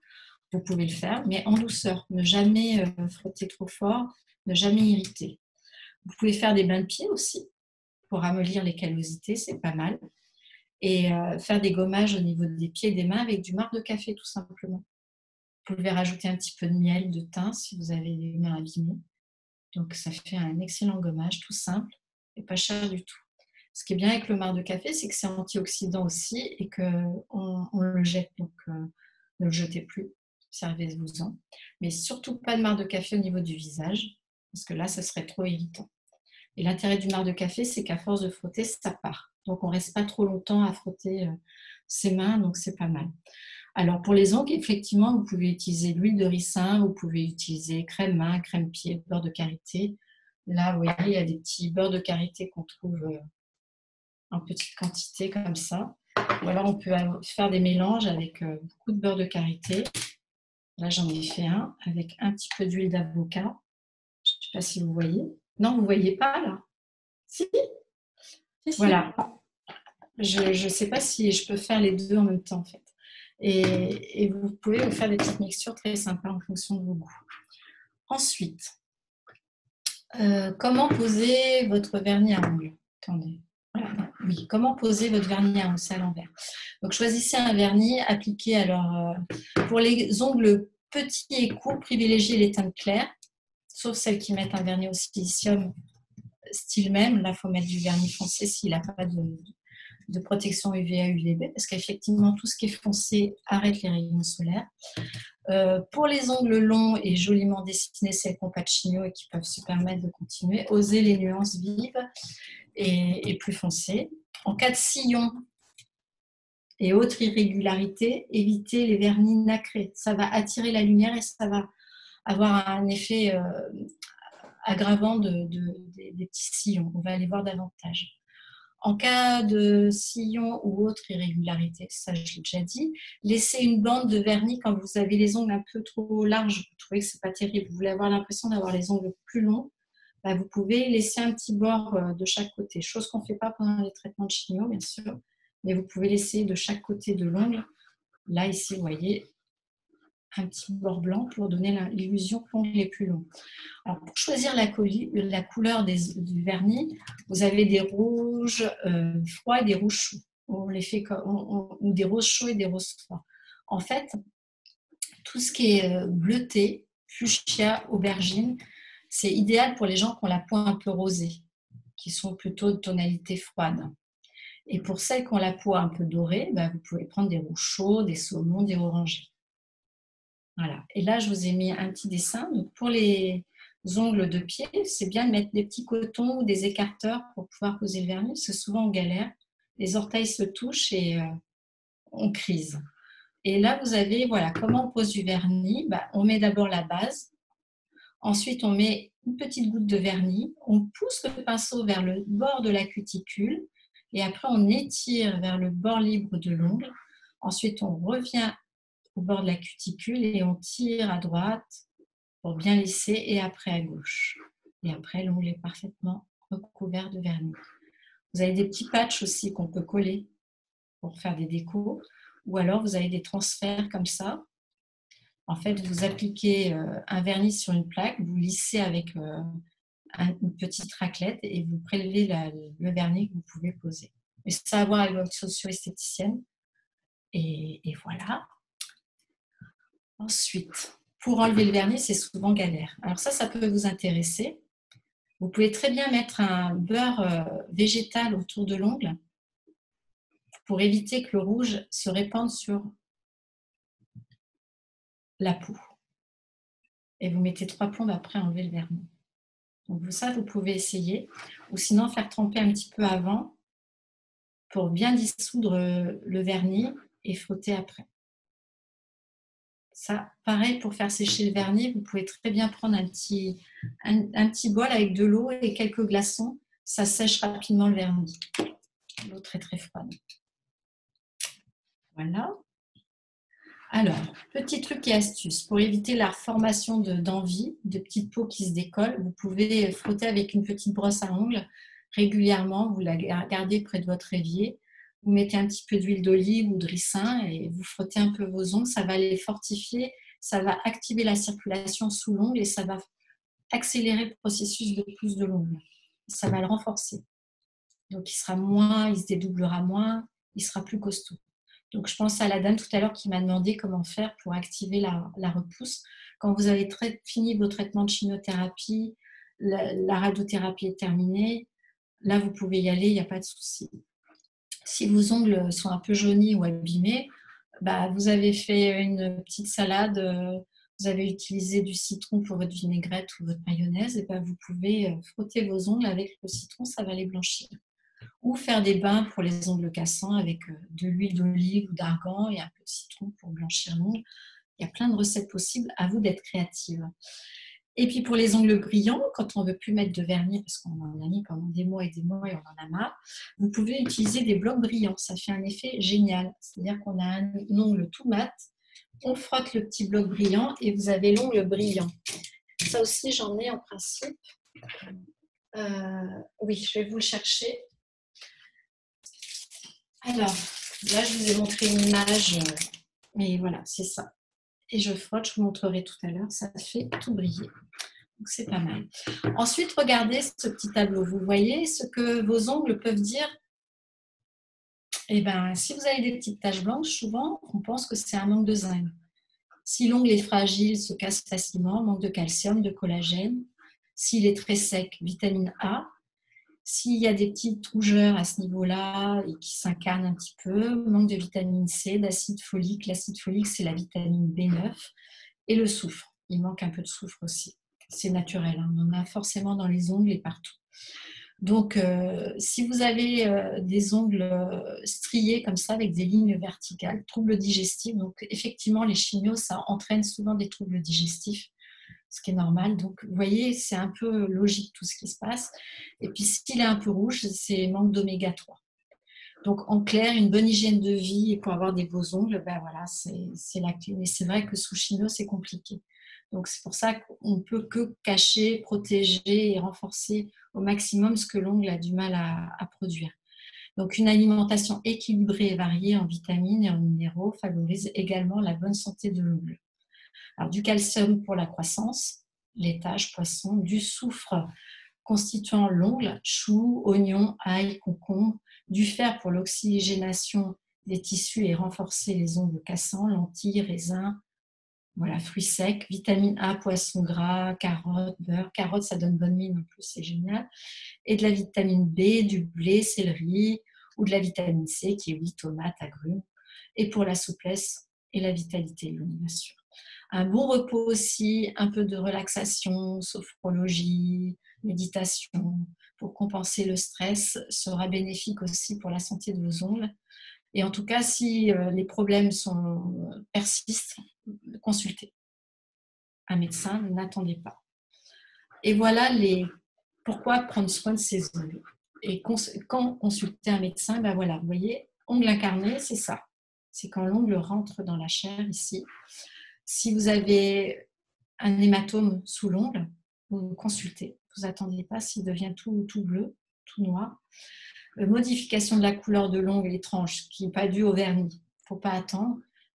vous pouvez le faire, mais en douceur. Ne jamais frotter trop fort, ne jamais irriter. Vous pouvez faire des bains de pieds aussi pour ramollir les callosités, c'est pas mal. Et faire des gommages au niveau des pieds et des mains avec du marc de café tout simplement. Vous pouvez rajouter un petit peu de miel, de thym si vous avez les mains abîmées. Donc ça fait un excellent gommage tout simple et pas cher du tout. Ce qui est bien avec le marc de café, c'est que c'est antioxydant aussi et qu'on le jette. Donc ne le jetez plus, servez-vous-en. Mais surtout pas de marc de café au niveau du visage parce que là, ça serait trop irritant. Et l'intérêt du marc de café, c'est qu'à force de frotter, ça part. Donc, on ne reste pas trop longtemps à frotter ses mains, donc c'est pas mal. Alors, pour les ongles, effectivement, vous pouvez utiliser l'huile de ricin, vous pouvez utiliser crème main, crème pied, beurre de karité. Là, vous voyez, il y a des petits beurres de karité qu'on trouve en petite quantité comme ça. Ou alors, on peut faire des mélanges avec beaucoup de beurre de karité. Là, j'en ai fait un avec un petit peu d'huile d'avocat. Je ne sais pas si vous voyez. Non, vous ne voyez pas là? Si. Voilà. Je ne sais pas si je peux faire les deux en même temps, en fait. Et vous pouvez vous faire des petites mixtures très sympas en fonction de vos goûts. Ensuite, comment poser votre vernis à ongles? Attendez. Voilà. Oui, comment poser votre vernis à ongles? C'est à l'envers. Donc, choisissez un vernis, appliquez alors pour les ongles petits et courts, privilégiez les teintes claires, sauf celles qui mettent un vernis au silicium style même. Là, il faut mettre du vernis foncé s'il n'a pas de protection UVA, UVB, parce qu'effectivement, tout ce qui est foncé arrête les rayons solaires. Pour les ongles longs et joliment dessinés, celles qui n'ont pas de chimio et qui peuvent se permettre de continuer, osez les nuances vives et plus foncées. En cas de sillon et autres irrégularités, évitez les vernis nacrés. Ça va attirer la lumière et ça va avoir un effet aggravant des petits sillons. On va aller voir davantage. En cas de sillon ou autre irrégularité, ça je l'ai déjà dit, laissez une bande de vernis quand vous avez les ongles un peu trop larges, vous trouvez que ce n'est pas terrible, vous voulez avoir l'impression d'avoir les ongles plus longs, vous pouvez laisser un petit bord de chaque côté, chose qu'on ne fait pas pendant les traitements de chimio, bien sûr, mais vous pouvez laisser de chaque côté de l'ongle. Là, ici, vous voyez, un petit bord blanc pour donner l'illusion que l'ongle est plus long. Alors, pour choisir la couleur du vernis, vous avez des rouges froids et des rouges chauds. On les fait ou des roses chauds et des roses froids. En fait, tout ce qui est bleuté, fuchsia, aubergine, c'est idéal pour les gens qui ont la peau un peu rosée, qui sont plutôt de tonalité froide. Et pour celles qui ont la peau un peu dorée, vous pouvez prendre des rouges chauds, des saumons, des orangés. Voilà. Et là, je vous ai mis un petit dessin. Donc, pour les ongles de pied, c'est bien de mettre des petits cotons ou des écarteurs pour pouvoir poser le vernis, parce que souvent on galère. Les orteils se touchent et on crise. Et là, vous avez, voilà, comment on pose du vernis. On met d'abord la base. Ensuite, on met une petite goutte de vernis. On pousse le pinceau vers le bord de la cuticule. Et après, on étire vers le bord libre de l'ongle. Ensuite, on revient au bord de la cuticule et on tire à droite pour bien lisser et après à gauche. Et après, l'ongle est parfaitement recouvert de vernis. Vous avez des petits patchs aussi qu'on peut coller pour faire des décos ou alors vous avez des transferts comme ça. En fait, vous appliquez un vernis sur une plaque, vous lissez avec une petite raclette et vous prélevez le vernis que vous pouvez poser. Mais ça a à voir avec votre socio-esthéticienne. Et voilà. Ensuite, pour enlever le vernis, c'est souvent galère. Alors ça peut vous intéresser. Vous pouvez très bien mettre un beurre végétal autour de l'ongle pour éviter que le rouge se répande sur la peau. Et vous mettez 3 plombes après enlever le vernis. Donc ça, vous pouvez essayer. Ou sinon, faire tremper un petit peu avant pour bien dissoudre le vernis et frotter après. Ça, pareil, pour faire sécher le vernis, vous pouvez très bien prendre un petit bol avec de l'eau et quelques glaçons. Ça sèche rapidement le vernis. L'eau très très froide. Voilà. Alors, petit truc et astuce. Pour éviter la formation d'envie, de petites peaux qui se décollent, vous pouvez frotter avec une petite brosse à ongles régulièrement. Vous la gardez près de votre évier. Vous mettez un petit peu d'huile d'olive ou de ricin et vous frottez un peu vos ongles. Ça va les fortifier, ça va activer la circulation sous l'ongle et ça va accélérer le processus de pousse de l'ongle. Ça va le renforcer. Donc, il se dédoublera moins, il sera plus costaud. Donc, je pense à la dame tout à l'heure qui m'a demandé comment faire pour activer la repousse. Quand vous avez fini vos traitements de chimiothérapie, la radiothérapie est terminée, là, vous pouvez y aller, il n'y a pas de souci. Si vos ongles sont un peu jaunis ou abîmés, vous avez fait une petite salade, vous avez utilisé du citron pour votre vinaigrette ou votre mayonnaise, et vous pouvez frotter vos ongles avec le citron, ça va les blanchir. Ou faire des bains pour les ongles cassants avec de l'huile d'olive ou d'argan et un peu de citron pour blanchir l'ongle. Il y a plein de recettes possibles, à vous d'être créative. Et puis pour les ongles brillants, quand on ne veut plus mettre de vernis parce qu'on en a mis pendant des mois et on en a marre, vous pouvez utiliser des blocs brillants. Ça fait un effet génial. C'est-à-dire qu'on a un ongle tout mat, on frotte le petit bloc brillant et vous avez l'ongle brillant. Ça aussi, j'en ai en principe. Oui, je vais vous le chercher. Alors, là, je vous ai montré une image, mais voilà, c'est ça. Et je frotte, je vous montrerai tout à l'heure, ça fait tout briller. Donc, c'est pas mal. Ensuite, regardez ce petit tableau. Vous voyez ce que vos ongles peuvent dire. Eh bien, si vous avez des petites taches blanches, souvent, on pense que c'est un manque de zinc. Si l'ongle est fragile, se casse facilement, manque de calcium, de collagène. S'il est très sec, vitamine A. S'il y a des petites rougeurs à ce niveau-là et qui s'incarnent un petit peu, manque de vitamine C, d'acide folique. L'acide folique, c'est la vitamine B9 et le soufre. Il manque un peu de soufre aussi. C'est naturel, hein. On en a forcément dans les ongles et partout. Donc, si vous avez des ongles striés comme ça, avec des lignes verticales, troubles digestifs, donc effectivement, les chimios, ça entraîne souvent des troubles digestifs, ce qui est normal. Donc, vous voyez, c'est un peu logique tout ce qui se passe. Et puis, s'il est un peu rouge, c'est manque d'oméga 3. Donc, en clair, une bonne hygiène de vie et pour avoir des beaux ongles, voilà, c'est la clé. Mais c'est vrai que sous chimio, c'est compliqué. Donc, c'est pour ça qu'on ne peut que cacher, protéger et renforcer au maximum ce que l'ongle a du mal à produire. Donc, une alimentation équilibrée et variée en vitamines et en minéraux favorise également la bonne santé de l'ongle. Alors, du calcium pour la croissance, laitage, poisson, du soufre constituant l'ongle, choux, oignons, ail, concombre, du fer pour l'oxygénation des tissus et renforcer les ongles cassants, lentilles, raisins, voilà, fruits secs, vitamine A, poisson gras, carottes, beurre. Carottes, ça donne bonne mine en plus, c'est génial. Et de la vitamine B, du blé, céleri, ou de la vitamine C, qui est oui, tomates, agrumes. Et pour la souplesse et la vitalité, bien sûr. Un bon repos aussi, un peu de relaxation, sophrologie, méditation, pour compenser le stress, sera bénéfique aussi pour la santé de vos ongles. Et en tout cas, si les problèmes persistent, consultez un médecin, n'attendez pas. Et voilà pourquoi prendre soin de ses ongles. Et quand consulter un médecin, voilà, vous voyez, ongle incarné, c'est ça. C'est quand l'ongle rentre dans la chair ici. Si vous avez un hématome sous l'ongle, vous consultez. Vous n'attendez pas s'il devient tout bleu, tout noir. Modification de la couleur de l'ongle étrange, qui n'est pas due au vernis. Il ne faut pas attendre.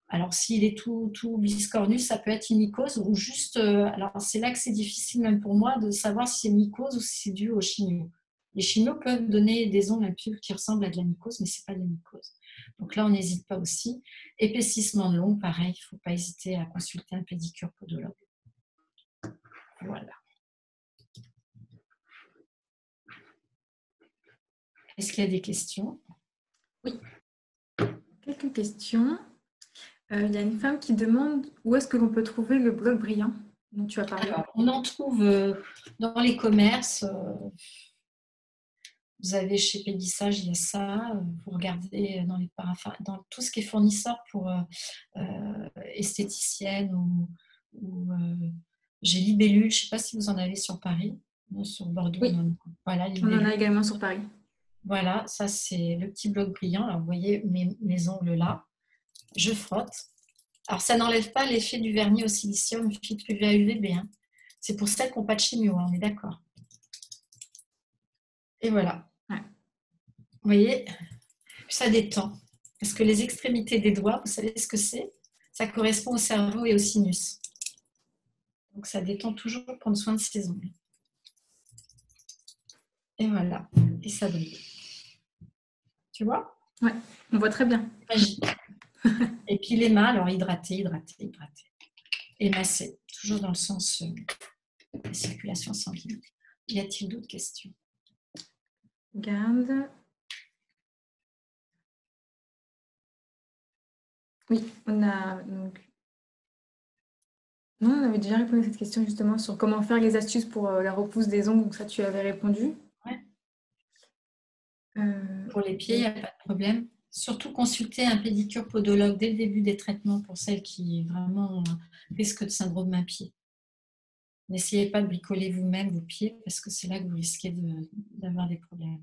Alors, s'il est tout biscornu, ça peut être une mycose ou juste... alors, c'est là que c'est difficile, même pour moi, de savoir si c'est une mycose ou si c'est dû au chimio. Les chimios peuvent donner des ongles un peu qui ressemblent à de la mycose, mais ce n'est pas de la mycose. Donc là, on n'hésite pas aussi. Épaississement de l'ongle, pareil, il ne faut pas hésiter à consulter un pédicure podologue. Voilà. Est-ce qu'il y a des questions? Oui. Quelques questions. Il y a une femme qui demande où est-ce que l'on peut trouver le bloc brillant dont tu as parlé. Alors, on en trouve dans les commerces. Vous avez chez Pédissage, il y a ça. Vous regardez dans les paraphins, dans tout ce qui est fournisseur pour esthéticienne ou j'ai Libellule. Je ne sais pas si vous en avez sur Paris. Non, sur Bordeaux. Oui. Voilà, on en a également sur Paris. Voilà, ça c'est le petit bloc brillant. Alors, vous voyez mes ongles là. Je frotte. Alors, ça n'enlève pas l'effet du vernis au silicium filtre UVA UVB. Hein. C'est pour celles qui n'ont pas de chimio, hein, on est d'accord. Et voilà. Ouais. Vous voyez, ça détend. Parce que les extrémités des doigts, vous savez ce que c'est? Ça correspond au cerveau et au sinus. Donc, ça détend toujours pour prendre soin de ses ongles. Et voilà. Et ça brille. Tu vois? Ouais, on voit très bien. Magique. Et puis les mains, alors hydrater. Et masser. Toujours dans le sens de la circulation sanguine. Y a-t-il d'autres questions? Regarde. Oui, on a donc. Non, on avait déjà répondu à cette question justement sur comment faire les astuces pour la repousse des ongles. Donc ça, tu avais répondu. Ouais. Euh, Pour les pieds, il n'y a pas de problème. Surtout consulter un pédicure podologue dès le début des traitements pour celles qui vraiment risquent de syndrome main-pied. N'essayez pas de bricoler vous-même vos pieds parce que c'est là que vous risquez d'avoir des problèmes.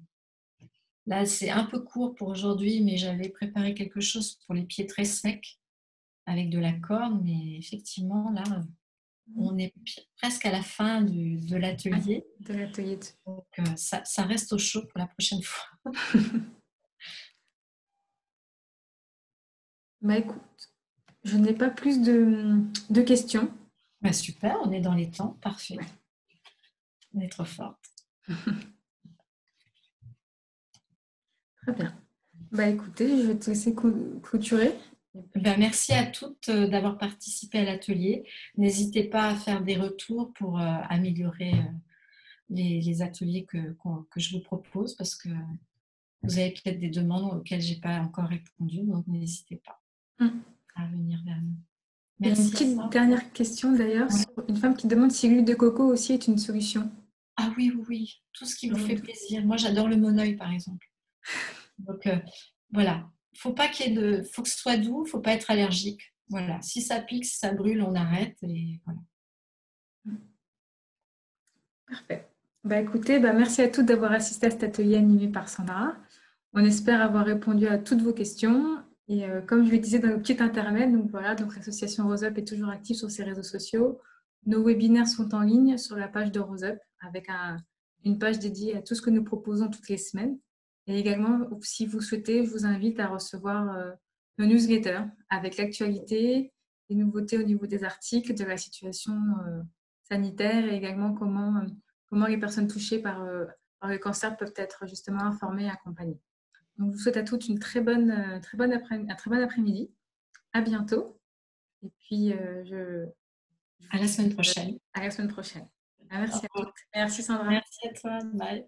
Là, c'est un peu court pour aujourd'hui, mais j'avais préparé quelque chose pour les pieds très secs avec de la corde. Mais effectivement, là, on est presque à la fin de l'atelier. De l'atelier. Donc, ça reste au chaud pour la prochaine fois. Bah écoute, je n'ai pas plus de questions. Bah, super, on est dans les temps, parfait. Ouais. On est trop forte. Très bien. Bah écoutez, je vais te laisser clôturer. Ben, merci à toutes d'avoir participé à l'atelier. N'hésitez pas à faire des retours pour améliorer les ateliers que je vous propose parce que vous avez peut-être des demandes auxquelles je n'ai pas encore répondu, donc n'hésitez pas à venir vers nous. Merci. Il y a une petite dernière question d'ailleurs, sur une femme qui demande si l'huile de coco aussi est une solution. Ah oui, tout ce qui vous fait plaisir. Moi, j'adore le monoeil par exemple. Donc voilà. Faut pas qu'il y ait faut que ce soit doux, faut pas être allergique. Voilà. Si ça pique, si ça brûle, on arrête et voilà. Parfait. Bah écoutez, merci à toutes d'avoir assisté à cet atelier animé par Sandra. On espère avoir répondu à toutes vos questions. Et comme je le disais dans le petit internet, donc l'association Rose Up est toujours active sur ses réseaux sociaux. Nos webinaires sont en ligne sur la page de Rose Up avec une page dédiée à tout ce que nous proposons toutes les semaines. Et également, si vous souhaitez, je vous invite à recevoir nos newsletters avec l'actualité, les nouveautés au niveau des articles, de la situation sanitaire et également comment les personnes touchées par le cancer peuvent être justement informées et accompagnées. Donc, je vous souhaite à toutes un très bon après-midi. À bientôt. Et puis, à la semaine prochaine. À la semaine prochaine. Merci à toutes. Merci Sandra. Merci à toi. Bye.